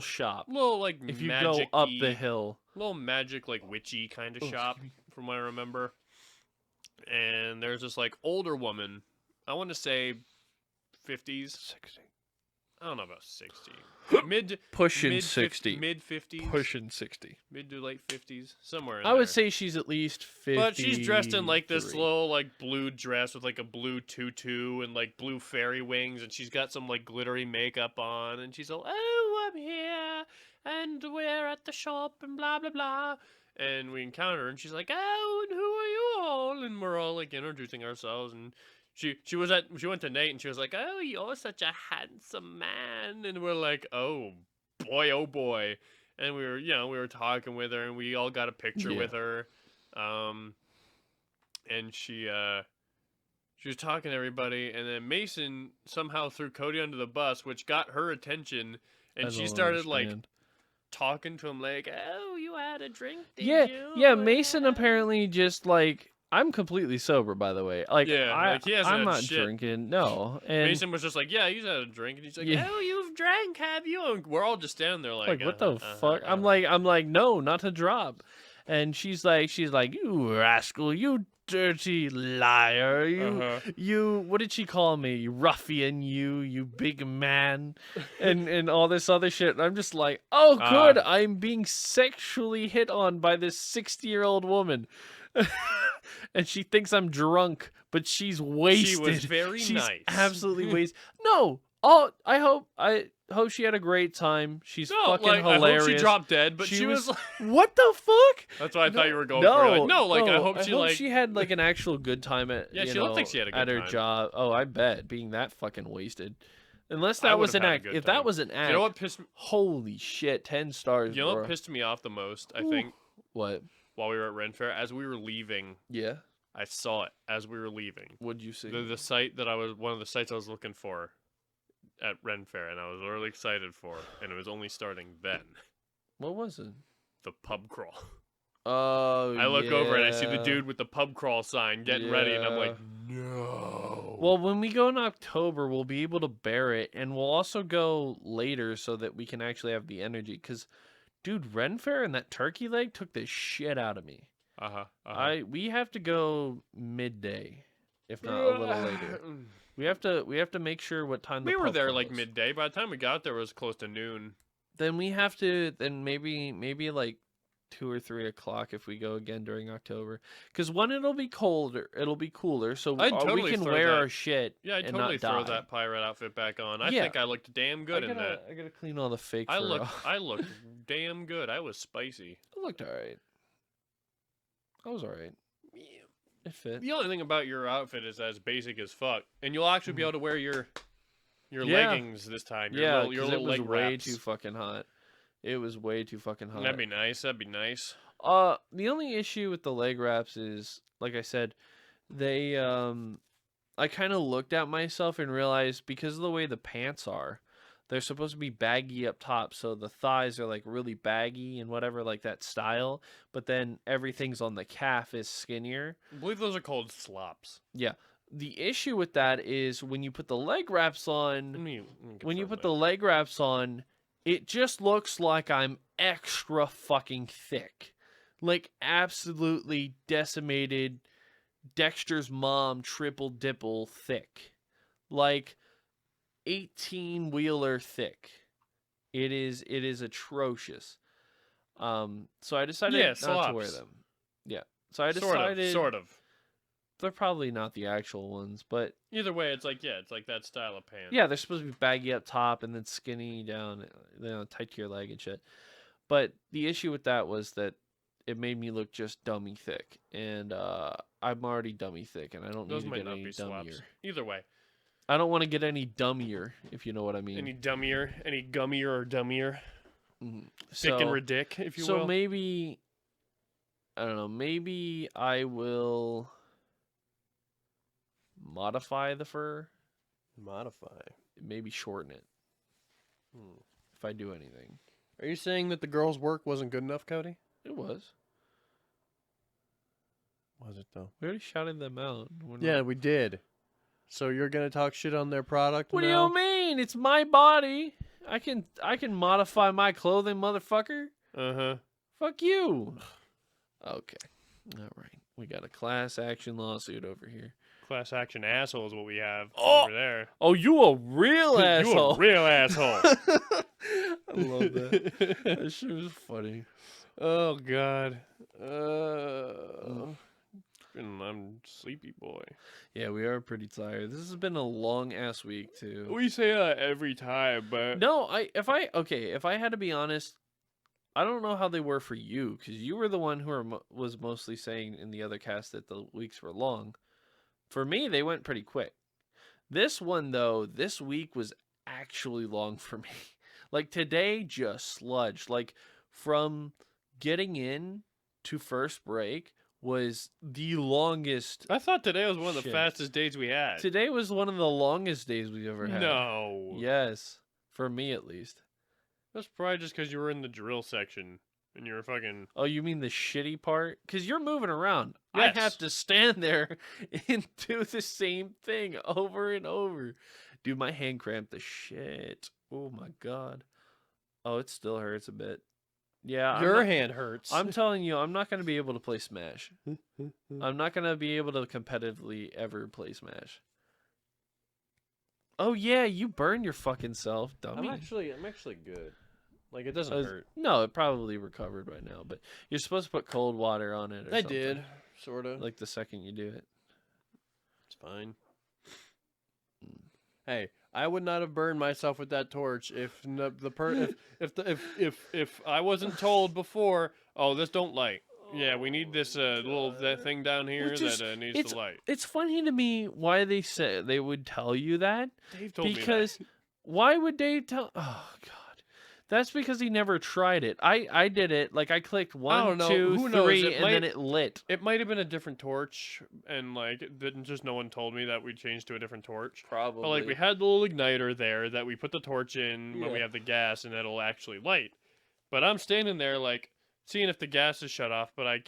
shop. Little like if you go up the hill. Little magic like witchy kind of shop from what I remember. And there's this like older woman. I want to say 50s, 60. I don't know about 60. Pushing 60. Mid 50s. Pushing 60. Mid to late 50s, somewhere in I there. would say she's at least 50. But she's dressed in like this little like blue dress with like a blue tutu and like blue fairy wings, and she's got some like glittery makeup on, and she's all, "Oh, I'm here, and we're at the shop, and blah blah blah." And we encounter her, and she's like, "Oh, and who are you all?" And we're all like introducing ourselves, and she went to Nate and she was like, "Oh, you're such a handsome man," and we're like, "Oh boy," and we were talking with her and we all got a picture with her, and she was talking to everybody, and then Mason somehow threw Cody under the bus, which got her attention, and she started like talking to him like, "Oh, you had a drink, did you?" Yeah. Mason apparently just like, I'm completely sober, by the way. Like, I'm not drinking. No, and Mason was just like, "Yeah, he's had a drink," and he's like, "Oh, you've drank, have you?" And we're all just standing there like, what the fuck? I'm like, no, not to drop. And she's like, "You rascal, you dirty liar, you, what did she call me? Ruffian, you big man," and all this other shit. And I'm just like, oh, good, I'm being sexually hit on by this 60-year-old woman. And she thinks I'm drunk, but she's wasted. She was very nice. Absolutely wasted. No, I hope she had a great time. She's fucking hilarious. I hope she dropped dead, but she was like, what the fuck? That's what I thought you were going for. Like, I hope she had like an actual good time at she looked like she had a good time at her job. Oh, I bet, being that fucking wasted. Unless that was an act. If that was an act, you know what pissed me? Holy shit, 10 stars. You know what pissed me off the most? I think. What? While we were at Ren Fair, as we were leaving. Yeah. I saw it as we were leaving. What'd you see? The site that one of the sites I was looking for at Ren Fair, and I was really excited for, and it was only starting then. What was it? The pub crawl. Oh, I look over and I see the dude with the pub crawl sign getting ready, and I'm like, no. Well, when we go in October, we'll be able to bear it, and we'll also go later so that we can actually have the energy. Because, dude, Ren Fair and that turkey leg took the shit out of me. We have to go midday, if not a little later. We have to make sure what time we were there like midday. By the time we got there, it was close to noon. Then maybe like 2 or 3 o'clock if we go again during October. Because it'll be cooler, so we can wear our shit. Yeah, I'd totally throw that pirate outfit back on. I think I looked damn good in that. I gotta clean all the fake. I looked damn good. I was spicy. I looked alright. I was alright. Yeah. It fit. The only thing about your outfit is that it's basic as fuck, and you'll actually be able to wear your leggings this time. Your little leg way wraps. too fucking hot. It was way too fucking hot. That'd be nice. The only issue with the leg wraps is, like I said, they I kind of looked at myself and realized, because of the way the pants are, they're supposed to be baggy up top, so the thighs are like really baggy and whatever, like that style, but then everything's on the calf is skinnier. I believe those are called slops. Yeah. The issue with that is when you put the leg wraps on, it just looks like I'm extra fucking thick. Like absolutely decimated Dexter's mom triple dipple thick. Like 18-wheeler thick. It is atrocious. So I decided not to wear them. Yeah. So I decided sort of. They're probably not the actual ones, but either way, it's like that style of pants. Yeah, they're supposed to be baggy up top and then skinny down, tight to your leg and shit. But the issue with that was that it made me look just dummy thick, and I'm already dummy thick, and I don't need to get any dummier. Either way, I don't want to get any dummier, if you know what I mean. Any gummier or dummier. Mm-hmm. Thick and ridic, if you will. So maybe, I don't know, maybe I will modify the fur. Maybe shorten it. If I do anything. Are you saying that the girl's work wasn't good enough, Cody? It was. Was it though? We already shouted them out. We did. So you're gonna talk shit on their product? What do you mean? It's my body. I can modify my clothing, motherfucker. Fuck you. Okay. All right. We got a class action lawsuit over here. Class action asshole is what we have over there. Oh, you a real asshole. You a real asshole. I love that. That shit was funny. Oh, God. I'm sleepy, boy. Yeah, we are pretty tired. This has been a long-ass week, too. We say that every time, but... No, if I had to be honest, I don't know how they were for you, because you were the one who was mostly saying in the other cast that the weeks were long. For me, they went pretty quick. This one, though, this week was actually long for me. Like, today just sludged. Like, from getting in to first break was the longest. I thought today was one of the fastest days we had. Today was one of the longest days we've ever had. No. Yes. For me, at least. That's probably just because you were in the drill section and you were fucking... Oh, you mean the shitty part? Because you're moving around. Yes. I have to stand there and do the same thing over and over. Dude, my hand cramped the shit. Oh, my God. Oh, it still hurts a bit. Yeah. Your hand hurts. I'm telling you, I'm not going to be able to play Smash. I'm not going to be able to competitively ever play Smash. Oh, yeah, you burned your fucking self, dummy. I'm actually good. Like, it doesn't hurt. No, it probably recovered by now, but you're supposed to put cold water on it or I something. did, sort of. Like the second you do it. It's fine. Hey, I would not have burned myself with that torch if I wasn't told before. Oh, this don't light. Yeah, we need this that thing down here that needs to light. It's funny to me why they would tell you that. Dave told me that. Because why would Dave tell? Oh God. That's because he never tried it. I did it. Like, I clicked 1, 2, 3, and then it lit. It might have been a different torch, and, like, no one told me that we changed to a different torch. Probably. But, like, we had the little igniter there that we put the torch in when we have the gas, and it'll actually light. But I'm standing there, like, seeing if the gas is shut off, but I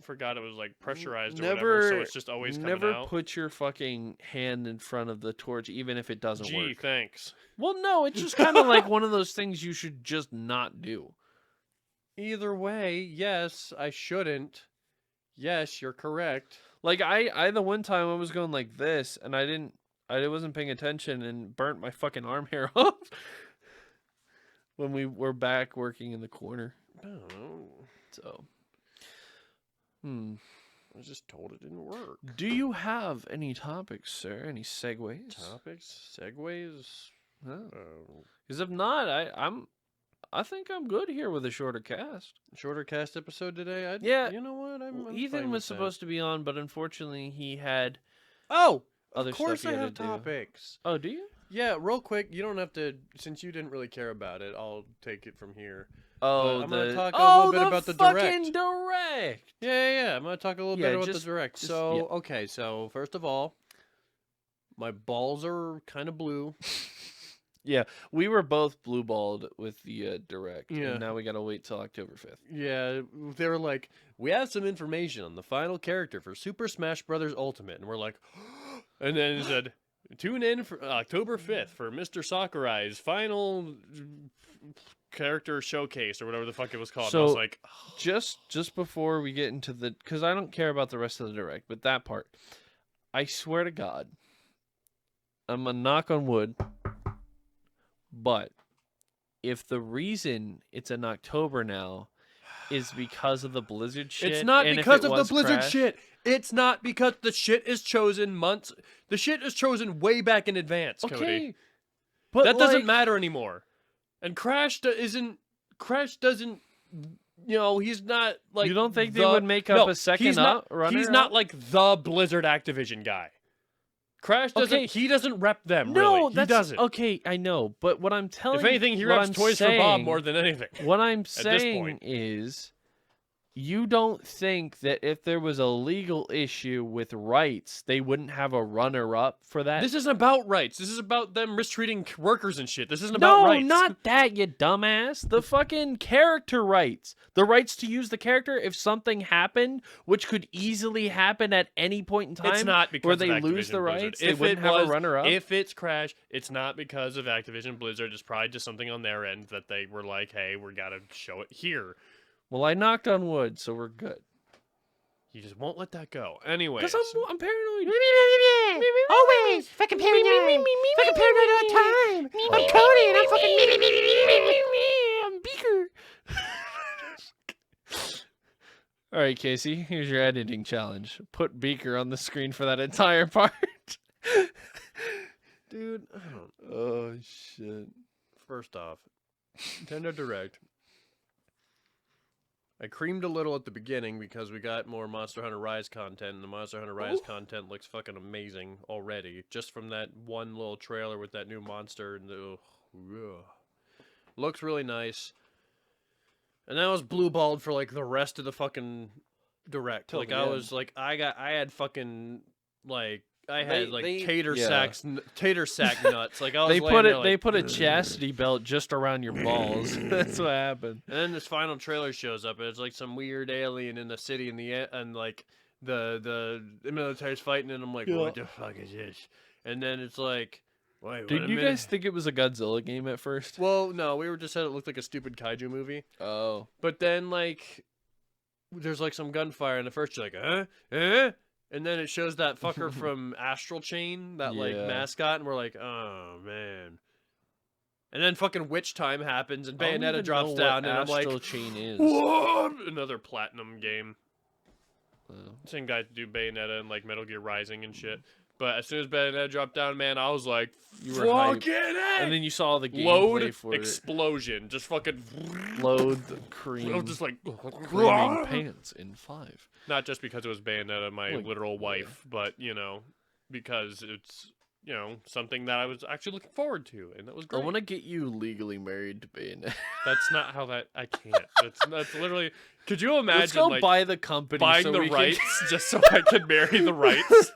forgot it was, like, pressurized or whatever, so it's just always coming out. Never put your fucking hand in front of the torch, even if it doesn't work. Gee, thanks. Well, no, it's just kind of like one of those things you should just not do. Either way, yes, I shouldn't. Yes, you're correct. Like, I the one time I was going like this, and I wasn't paying attention and burnt my fucking arm hair off when we were back working in the corner. Oh. So... I was just told it didn't work. Do you have any topics, sir? Any segues? Topics? Segues? Because if not, I think I'm good here with a shorter cast. Shorter cast episode today? Yeah. You know what? I'm Ethan was supposed to be on, but unfortunately he had other stuff of course he had I have to do. topics. Oh, do you? Yeah, real quick. You don't have to, since you didn't really care about it, I'll take it from here. Oh, I'm going to talk a little bit about the fucking direct. direct. Yeah. I'm going to talk a little bit about the direct. Okay, so first of all, my balls are kind of blue. Yeah, we were both blue-balled with the direct. Yeah. And now we got to wait till October 5th. Yeah, they were like, we have some information on the final character for Super Smash Bros. Ultimate. And we're like, and then it said, tune in for October 5th for Mr. Sakurai's final character showcase or whatever the fuck it was called. So, and I was like, just before we get into the... Because I don't care about the rest of the direct, but that part. I swear to God, I'm going to knock on wood... But if the reason it's in October now is because of the Blizzard shit, it's not because of the Blizzard Crash, shit. It's not because the shit is chosen months. The shit is chosen way back in advance, okay, Cody. but that doesn't matter anymore. And Crash doesn't. You know, he's not like. You don't think they would make up a second runner? He's not like the Blizzard Activision guy. Crash doesn't. Okay. He doesn't rep them. No, really. He doesn't. Okay, I know, but what I'm telling, if anything, he reps Toys for Bob more than anything. What I'm saying is, you don't think that if there was a legal issue with rights, they wouldn't have a runner-up for that? This isn't about rights. This is about them mistreating workers and shit. This isn't about rights. No, not that, you dumbass. The fucking character rights. The rights to use the character if something happened, which could easily happen at any point in time. It's not because where they of lose the Blizzard. rights. They wouldn't have a runner-up. If it's Crash, it's not because of Activision Blizzard. It's probably just something on their end that they were like, hey, we got to show it here. Well, I knocked on wood, so we're good. You just won't let that go. Anyway. Because I'm paranoid. Always. Fucking paranoid. Fucking paranoid all the time. I'm Cody and I'm fucking... I'm Beaker. All right, Casey, here's your editing challenge. Put Beaker on the screen for that entire part. Dude, oh, shit. First off, Nintendo Direct. I creamed a little at the beginning because we got more Monster Hunter Rise content, and the Monster Hunter Rise content looks fucking amazing already. Just from that one little trailer with that new monster, and looks really nice. And I was blue-balled for like the rest of the fucking direct. Till Like the I end. was like I had fucking like I had They- tater yeah. sack nuts. Like I was They laying put there it. like, They put a chastity belt just around your balls. That's what happened. And then this final trailer shows up, and it's like some weird alien in the city, and like the military's fighting, and I'm like, Yeah. what the fuck is this? And then it's like, wait, Did what a you minute. guys think it was a Godzilla game at first? Well, no, we were just said it looked like a stupid kaiju movie, Oh, but then like there's like some gunfire, and at first you're like, and then it shows that fucker from Astral Chain, that like Yeah. mascot, and we're like, oh man. And then fucking Witch Time happens, and I don't Bayonetta even drops know down, what and I'm like, Astral Chain is. what? Another platinum game. Oh. Same guys do Bayonetta and like Metal Gear Rising and shit. But as soon as Bayonetta dropped down, man, I was like, You were hyped. fucking it! And then you saw the gameplay Load, for explosion, just fucking it. Load the cream. I was just like, creaming pants in 5. not just because it was Bayonetta, my Like, literal wife, but you know, because it's something that I was actually looking forward to, and that was I great. want to get you legally married to Bayonetta. That's not how that. I can't. That's literally. Could you imagine Let's go like buy the company, buying so the we can- rights just so I could marry the rights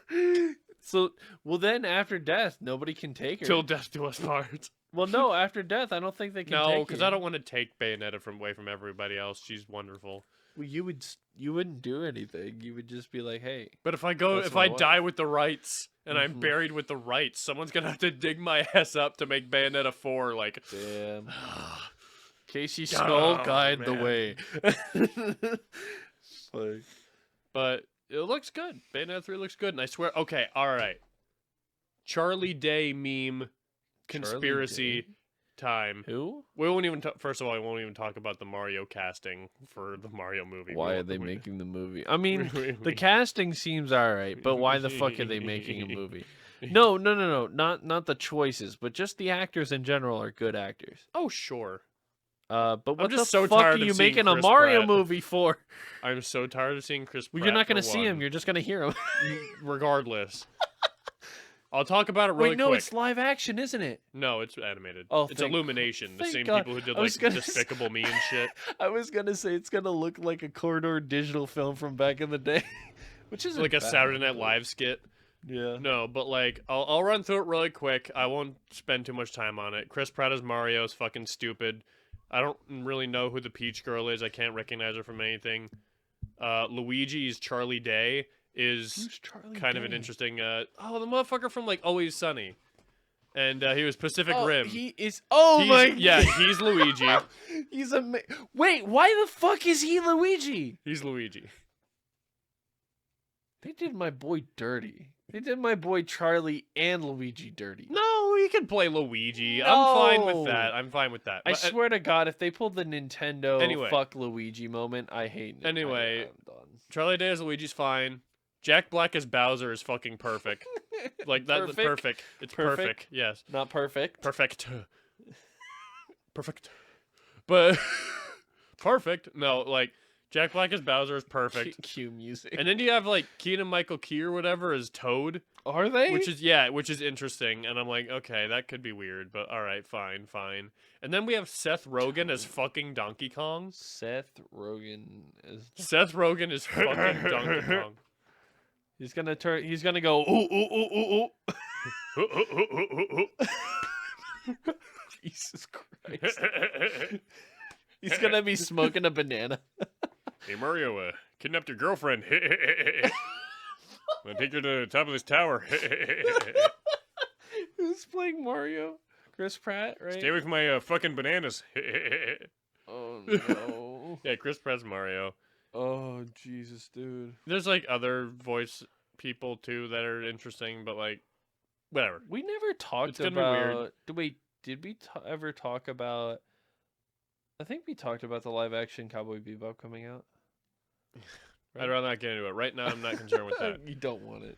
So, well, then after death, nobody can take her. till death do us part? Well, no, after death, I don't think they can. No, take because her. I don't want to take Bayonetta away from everybody else. She's wonderful. Well, you wouldn't do anything. You would just be like, hey. But if I That's my wife. die with the rights and I'm Mhm. buried with the rights, someone's gonna have to dig my ass up to make Bayonetta 4. Like, Damn. Casey Skull guide the man. way. Like, but it looks good. Bayonetta 3 looks good, and I swear. Okay, all right. Charlie Day meme conspiracy Day? time. who? We won't even. First of all, I won't even talk about the Mario casting for the Mario movie. Why We are won't- they we- making the movie? I mean, we- the casting seems alright, but why the fuck are they making a movie? No, not the choices, but just the actors in general are good actors. Oh sure. But what just the so fuck tired are of you seeing making a Chris Mario Pratt. movie for? I'm so tired of seeing Chris. Well, Pratt you're not for gonna see him. one. You're just gonna hear him. Regardless. I'll talk about it really Wait, no, quick. it's live action, isn't it? No, it's animated. Oh, it's thank- Illumination, the thank same God. people who did I was like gonna Despicable Me and shit. I was gonna say it's gonna look like a corridor digital film from back in the day, which is Like a Saturday Night Live skit. Yeah. No, but like I'll run through it really quick. I won't spend too much time on it. Chris Pratt as Mario is fucking stupid. I don't really know who the Peach Girl is. I can't recognize her from anything. Luigi's Charlie Day is Who's Charlie kind of an Day? interesting. The motherfucker from like Always Sunny, and he was Pacific Rim. He is. Oh He's- my. yeah, he's Luigi. He's a. Wait, why the fuck is he Luigi? He's Luigi. They did my boy dirty. They did my boy Charlie and Luigi dirty. No, he can play Luigi. I'm fine with No. that. I'm fine with that. I But, swear to God, if they pulled the Nintendo Anyway. fuck Luigi moment, I hate it. Anyway. I'm done. Charlie Day as Luigi's fine. Jack Black as Bowser is fucking perfect. Like that's Perfect? perfect. It's Perfect? perfect. Yes. Not perfect. Perfect. Perfect. But perfect. No, like Jack Black as Bowser is perfect. Cue music. And then you have like Keegan Michael Key or whatever as Toad, Are they? which is interesting. And I'm like, okay, that could be weird, but all right, fine. And then we have Seth Rogen as fucking Donkey Kong. Seth Rogen is. Seth Rogen is fucking Donkey Kong. He's gonna turn. He's gonna go. Ooh ooh ooh ooh ooh. Jesus Christ. He's gonna be smoking a banana. Hey Mario, kidnapped your girlfriend. I'm gonna take her to the top of this tower. Who's playing Mario? Chris Pratt, right? Stay away from my fucking bananas. Oh no. Yeah, Chris Pratt's Mario. Oh Jesus, dude. There's like other voice people too that are interesting, but like, whatever. We never talked It's gonna be weird. about. Did we ever talk about? I think we talked about the live action Cowboy Bebop coming out. I'd rather not get into it right now. I'm not concerned with that. You don't want it.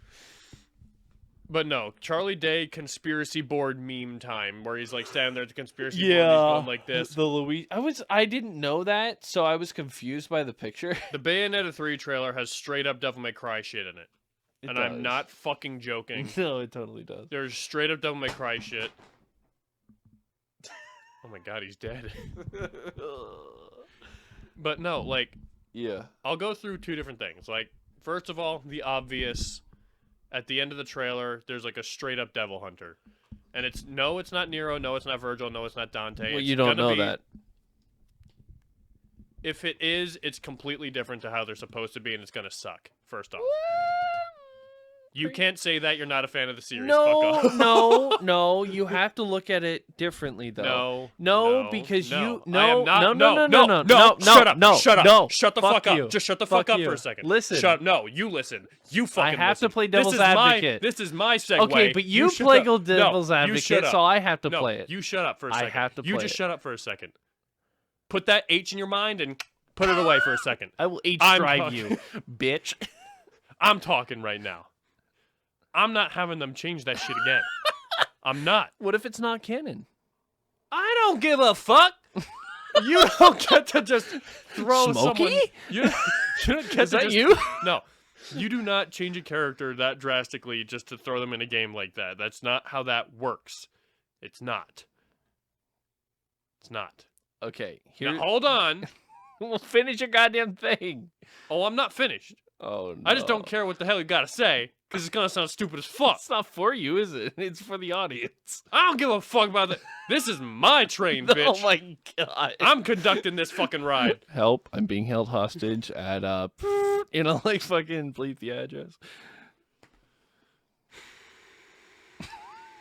But no, Charlie Day conspiracy board meme time, where he's like standing there at the conspiracy board, and he's going like this. The Luigi. I didn't know that, so I was confused by the picture. The Bayonetta 3 trailer has straight up Devil May Cry shit in it. It And does. I'm not fucking joking. No, it totally does. There's straight up Devil May Cry shit. Oh my god, he's dead. But no, like, Yeah. I'll go through two different things. Like, first of all, the obvious. At the end of the trailer, there's like a straight up devil hunter. And it's not Nero, no, it's not Virgil, no, it's not Dante. Well, it's you don't know be, that. If it is, it's completely different to how they're supposed to be, and it's gonna suck, first off. You can't say that you're not a fan of the series. No, Fuck off. no. You have to look at it differently, though. No, because no. you. I am not, No. Shut up. No. Shut up. No. Shut the fuck up. Just shut the fuck up you. for a second. Listen. Shut up. No, you listen. You fucking I have listen. to play devil's advocate. This is my segue. Okay, but you play devil's advocate, so I have to play it. You shut up for a second. I have to play You just shut up for a second. Put that H in your mind and put it away for a second. I will H-drive you, bitch. I'm talking right now. I'm not having them change that shit again. I'm not. What if it's not canon? I don't give a fuck. You don't get to just throw Smokey? someone. You don't get Is to that just, you? No. You do not change a character that drastically just to throw them in a game like that. That's not how that works. It's not. It's not. Okay. Now, hold on. Well, finish your goddamn thing. Oh, I'm not finished. Oh, no. I just don't care what the hell you gotta say, because it's gonna sound stupid as fuck. It's not for you, is it? It's for the audience. I don't give a fuck about that. This is my train, bitch. Oh my god. I'm conducting this fucking ride. Help, I'm being held hostage at like fucking bleep the address.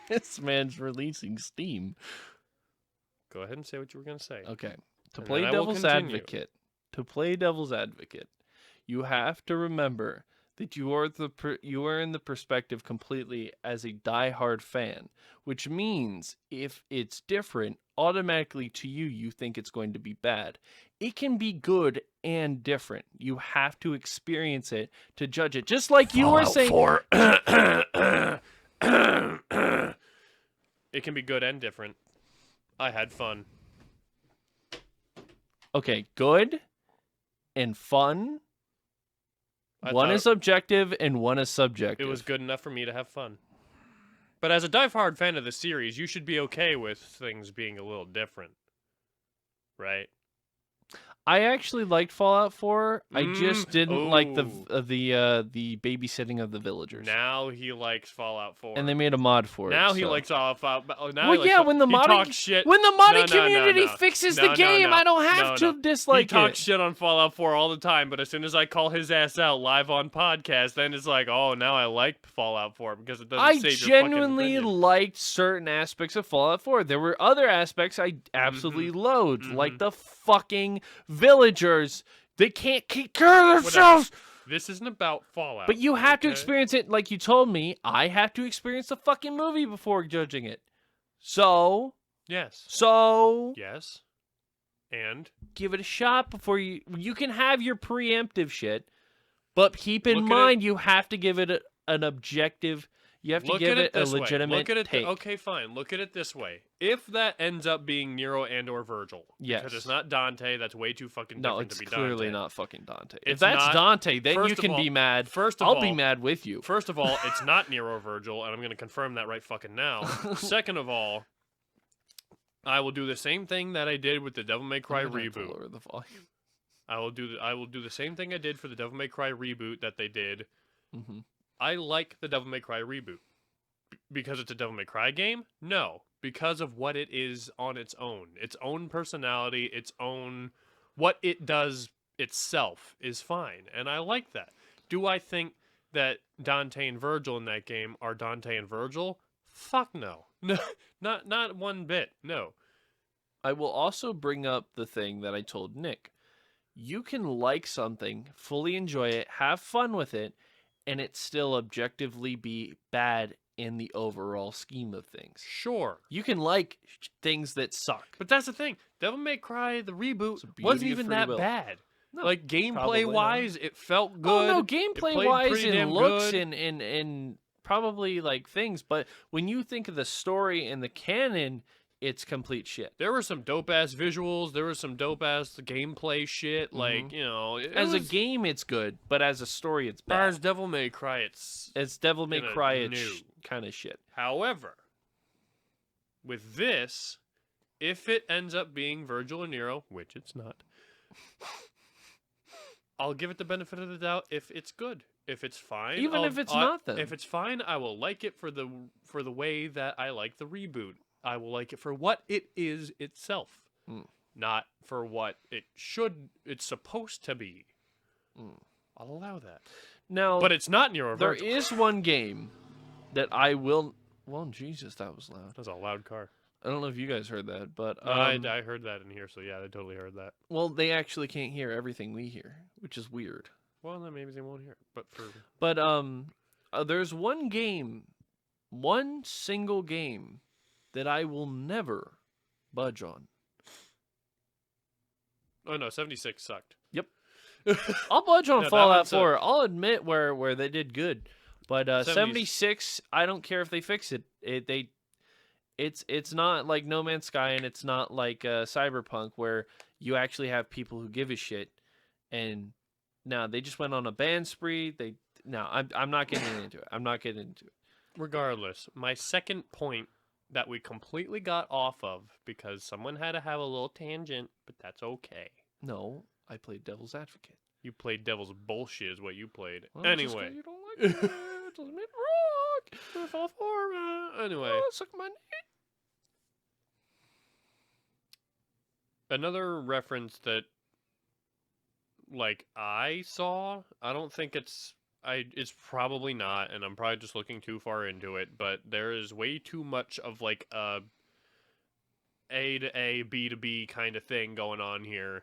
This man's releasing steam. Go ahead and say what you were gonna say. Okay. To And play then I will devil's continue. advocate, you have to remember that you are in the perspective completely as a diehard fan, which means if it's different, automatically to you, you think it's going to be bad. It can be good and different. You have to experience it to judge it. Just like you were saying. It can be good and different. I had fun. Okay, good and fun. One is objective and one is subjective. It was good enough for me to have fun. But as a diehard fan of the series, you should be okay with things being a little different. Right? I actually liked Fallout 4. I just didn't like the babysitting of the villagers. Now he likes Fallout 4. And they made a mod for it. Now he so. likes Fallout. When the modding community fixes the game, I don't have to dislike it. He talks shit on Fallout 4 all the time, but as soon as I call his ass out live on podcast, then it's like, oh, now I like Fallout 4 because it doesn't save your fucking genuinely opinion. liked certain aspects of Fallout 4. There were other aspects I absolutely loathed, like the fucking villagers. They can't take care of themselves. This isn't about Fallout. But you have to experience it like you told me. I have to experience the fucking movie before judging it. So, yes. Yes. And give it a shot before you can have your preemptive shit, but keep in mind you have to give it an objective. You have to give it a legitimate take. Okay, fine. Look at it this way. If that ends up being Nero and or Virgil, because it's not Dante, that's way too fucking different to be Dante. No, it's clearly not fucking Dante. If It's that's not- Dante, then you first of can all- be mad. first of I'll all- be mad with you. First of all, it's not Nero or Virgil, and I'm going to confirm that right fucking now. Second of all, I will do the same thing that I did with the Devil May Cry I'm gonna have to reboot. lower the volume. I will do the same thing I did for the Devil May Cry reboot that they did. Mm-hmm. I like the Devil May Cry reboot. Because it's a Devil May Cry game? No. Because of what it is on its own personality, its own... What it does itself is fine, and I like that. Do I think that Dante and Virgil in that game are Dante and Virgil? Fuck no. No, not one bit. No. I will also bring up the thing that I told Nick. You can like something, fully enjoy it, have fun with it, and it still objectively be bad in the overall scheme of things. Sure. You can like things that suck. But that's the thing. Devil May Cry, the reboot, beauty wasn't of even free that will. bad. No, Like, probably gameplay-wise, it felt good. Oh, no, It played gameplay-wise pretty damn and looks good. and probably, like, things. But when you think of the story and the canon, it's complete shit. There were some dope-ass visuals. There was some dope-ass gameplay shit. Like, you know... As a game, it's good. But as a story, it's bad. As Devil May Cry, it's Devil May kinda Cry new. kind of shit. However, with this, if it ends up being Virgil and Nero, which it's not, I'll give it the benefit of the doubt if it's good. If it's fine, Even if it's not, then if it's fine, I will like it for the way that I like the reboot. I will like it for what it is itself, not for what it's supposed to be. I'll allow that. Now, but it's not Nero There Virgil. is one game that I will. Well, Jesus, that was loud. That's a loud car. I don't know if you guys heard that, but No, I heard that in here, so yeah, I totally heard that. well, they actually can't hear everything we hear, which is weird. Well, then maybe they won't hear it. But there's one single game that I will never budge on. Oh no, 76 sucked. Yep. I'll budge on No, Fallout 4. I'll admit where they did good, but 70s 76, I don't care if they fix it. It's not like No Man's Sky, and it's not like Cyberpunk, where you actually have people who give a shit. And now they just went on a ban spree. I'm not getting into it. I'm not getting into it. Regardless, my second point that we completely got off of because someone had to have a little tangent, but that's okay. No, I played Devil's Advocate. You played Devil's Bullshit is what you played. Well, anyway. you don't like it. It doesn't mean rock. Anyway. Oh, suck my dick. Another reference that like I saw, I don't think it's probably not, and I'm probably just looking too far into it, but there is way too much of like a to A, B to B kind of thing going on here.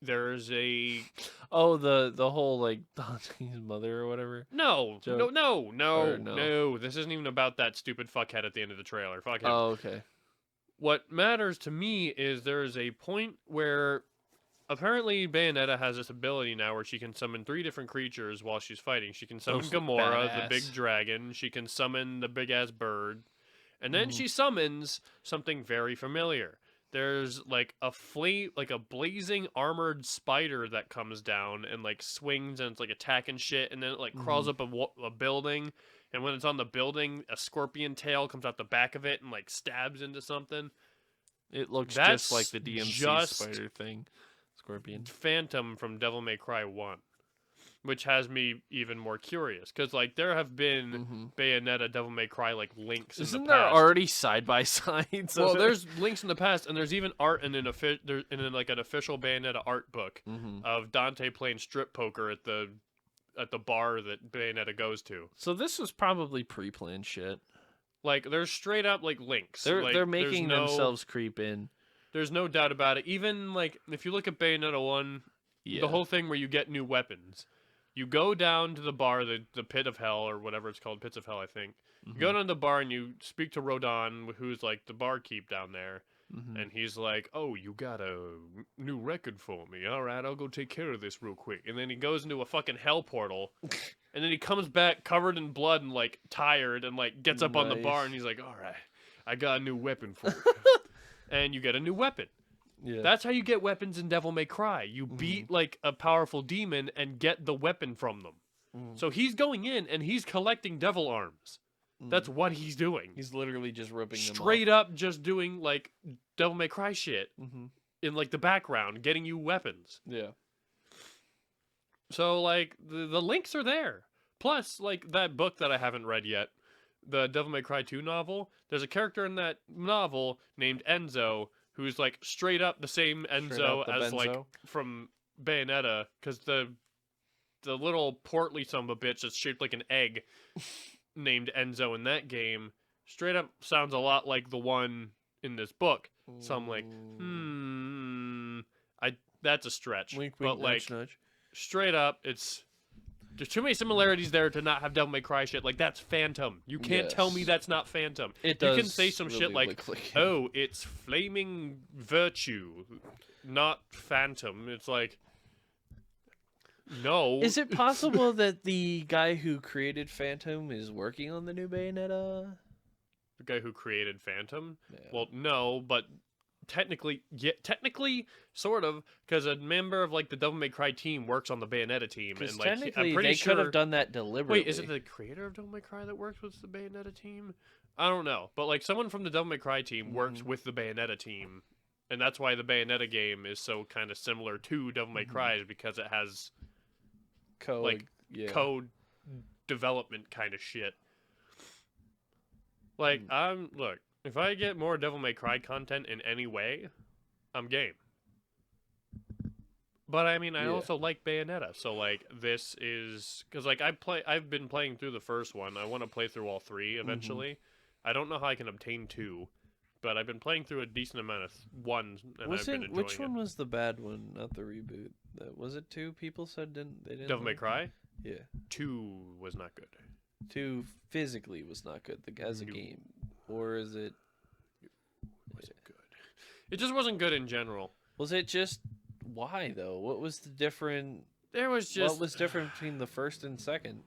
There's a the whole like Dante's mother or whatever. No. No. This isn't even about that stupid fuckhead at the end of the trailer. Fuck him. Oh, okay. What matters to me is there is a point where apparently Bayonetta has this ability now where she can summon 3 different creatures while she's fighting. She can summon Gamora, the big dragon. She can summon the big-ass bird. And then she summons something very familiar. There's like a blazing armored spider that comes down and like swings and it's like attacking shit. And then it like crawls up a building. And when it's on the building, a scorpion tail comes out the back of it and like stabs into something. It looks just like the DMC spider thing. Scorpion. Phantom from Devil May Cry 1, which has me even more curious because like there have been Bayonetta, Devil May Cry like links. Isn't in the there past. already side by sides? Well, there's links in the past, and there's even art in an official Bayonetta art book of Dante playing strip poker at the bar that Bayonetta goes to. So this was probably pre-planned shit. Like there's straight up like links. They're making themselves creep in. There's no doubt about it. Even like if you look at Bayonetta 1, the whole thing where you get new weapons. You go down to the bar, the Pit of Hell, or whatever it's called, Pits of Hell, I think. You go down to the bar and you speak to Rodin, who's like the barkeep down there. And he's like, oh, you got a new record for me. All right, I'll go take care of this real quick. And then he goes into a fucking hell portal. And then he comes back covered in blood and like tired and like gets up on the bar and he's like, all right, I got a new weapon for you. And you get a new weapon. Yeah. That's how you get weapons in Devil May Cry. You beat like a powerful demon and get the weapon from them. So he's going in and he's collecting devil arms. That's what he's doing. He's literally just ripping them off. Straight up just doing like Devil May Cry shit in like the background, getting you weapons. Yeah. So like the links are there. Plus like that book that I haven't read yet, the Devil May Cry 2 novel, there's a character in that novel named Enzo who's like straight up the same Enzo as like from Bayonetta, because the little portly son of a bitch that's shaped like an egg named Enzo in that game straight up sounds a lot like the one in this book. So I'm like, that's a stretch. Wink, but wink, like nudge. Straight up, there's too many similarities there to not have Devil May Cry shit. Like, that's Phantom. You can't tell me that's not Phantom. You can say some shit like, oh, it's Flaming Virtue, not Phantom. It's like, no. Is it possible that the guy who created Phantom is working on the new Bayonetta? The guy who created Phantom? Yeah. Well, no, but technically, sort of, because a member of like the Devil May Cry team works on the Bayonetta team, and like technically I'm pretty they sure could have done that deliberately. Wait, is it the creator of Devil May Cry that works with the Bayonetta team? I don't know, but like someone from the Devil May Cry team works with the Bayonetta team And that's why the Bayonetta game is so kind of similar to Devil May Cry, is because it has code code development kind of shit. Like, look, if I get more Devil May Cry content in any way, I'm game. But I mean, I also like Bayonetta, so like this is because like I've been playing through the first one. I want to play through all 3 eventually. I don't know how I can obtain 2, but I've been playing through a decent amount of 1, and I've been enjoying which one was the bad one? Not the reboot. Was it 2? People said they didn't. Devil May Cry? Yeah. 2 was not good. 2 physically was not good as a game, or is it? Was it good? It just wasn't good in general. Was it just why though? What was the different? There was just what was different between the first and second?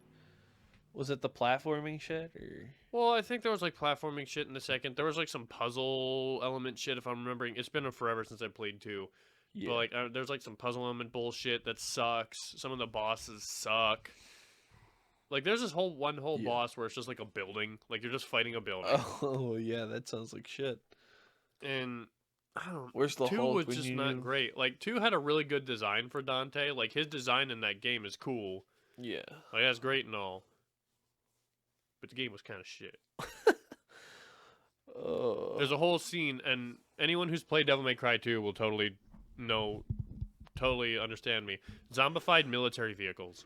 Was it the platforming shit or? Well, I think there was like platforming shit in the second. There was like some puzzle element shit, if I'm remembering. It's been forever since I played 2. Yeah. But like, there's like some puzzle element bullshit that sucks. Some of the bosses suck. Like, there's this whole boss where it's just like a building. Like, you're just fighting a building. Oh yeah, that sounds like shit. And I don't. Where's the 2 Hulk was just not great. Like 2 had a really good design for Dante. Like his design in that game is cool. Yeah. Like that's great and all. But the game was kind of shit. There's a whole scene, and anyone who's played Devil May Cry 2 will totally understand me. Zombified military vehicles.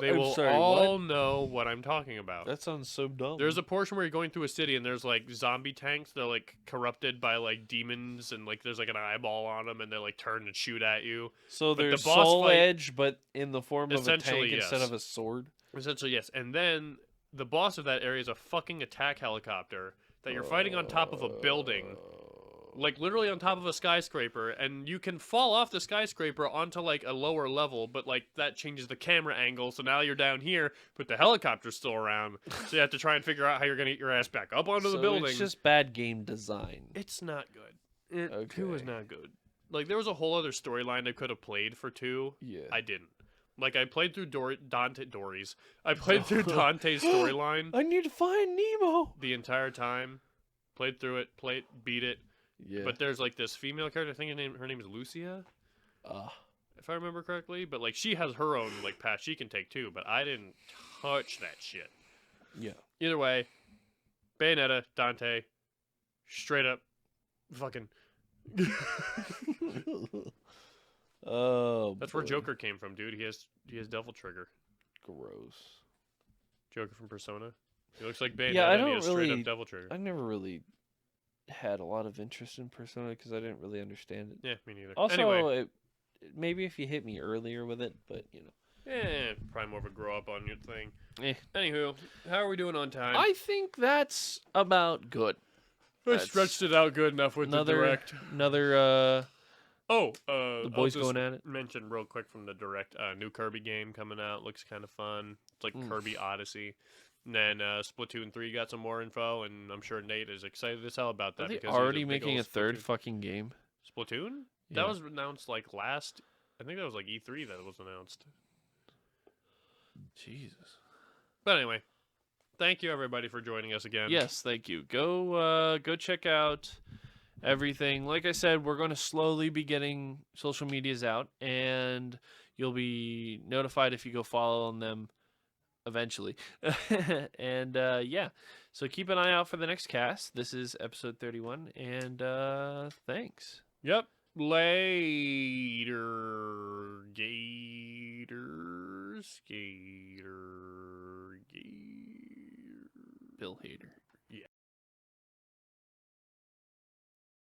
They will all know what I'm talking about. That sounds so dumb. There's a portion where you're going through a city, and there's like zombie tanks. They're like corrupted by like demons, and like there's like an eyeball on them, and they like turn and shoot at you. So there's the boss Soul Edge, but in the form of a tank instead of a sword. Essentially, yes. And then the boss of that area is a fucking attack helicopter that you're fighting on top of a building. Like, literally on top of a skyscraper, and you can fall off the skyscraper onto, like, a lower level, but, like, that changes the camera angle, so now you're down here, but the helicopter's still around, so you have to try and figure out how you're gonna get your ass back up onto the building. It's just bad game design. It's not good. 2 was not good. Like, there was a whole other storyline I could have played for 2. Yeah. I didn't. Like, I played through Dante's storyline. I need to find Nemo! The entire time. Played through it, beat it. Yeah. But there's like this female character. I think her name is Lucia, if I remember correctly. But like she has her own like path she can take too. But I didn't touch that shit. Yeah. Either way, Bayonetta, Dante, straight up, fucking. Oh. That's where Joker came from, dude. He has Devil Trigger. Gross. Joker from Persona. He looks like Bayonetta. Yeah, I don't and he has straight up Devil Trigger. I never really had a lot of interest in Persona because I didn't really understand it. Yeah, me neither. Also, anyway. Maybe if you hit me earlier with it, but you know. Probably more of a grow up on your thing. Anywho, how are we doing on time? I think that's about good. I stretched it out good enough with the direct. The boys I'll going at it. Mention real quick from the direct, new Kirby game coming out. Looks kind of fun. It's like Kirby Odyssey. And then Splatoon 3 got some more info, and I'm sure Nate is excited as hell about that. Are they already making a third fucking game? Splatoon? Yeah. That was announced like last. I think that was like E3 that was announced. Jesus. But anyway, thank you everybody for joining us again. Yes, thank you. Go check out everything. Like I said, we're going to slowly be getting social medias out, and you'll be notified if you go follow on them eventually. And yeah, so keep an eye out for the next cast. This is episode 31, and thanks. Yep. Later, Gators, Gator, Bill Hader.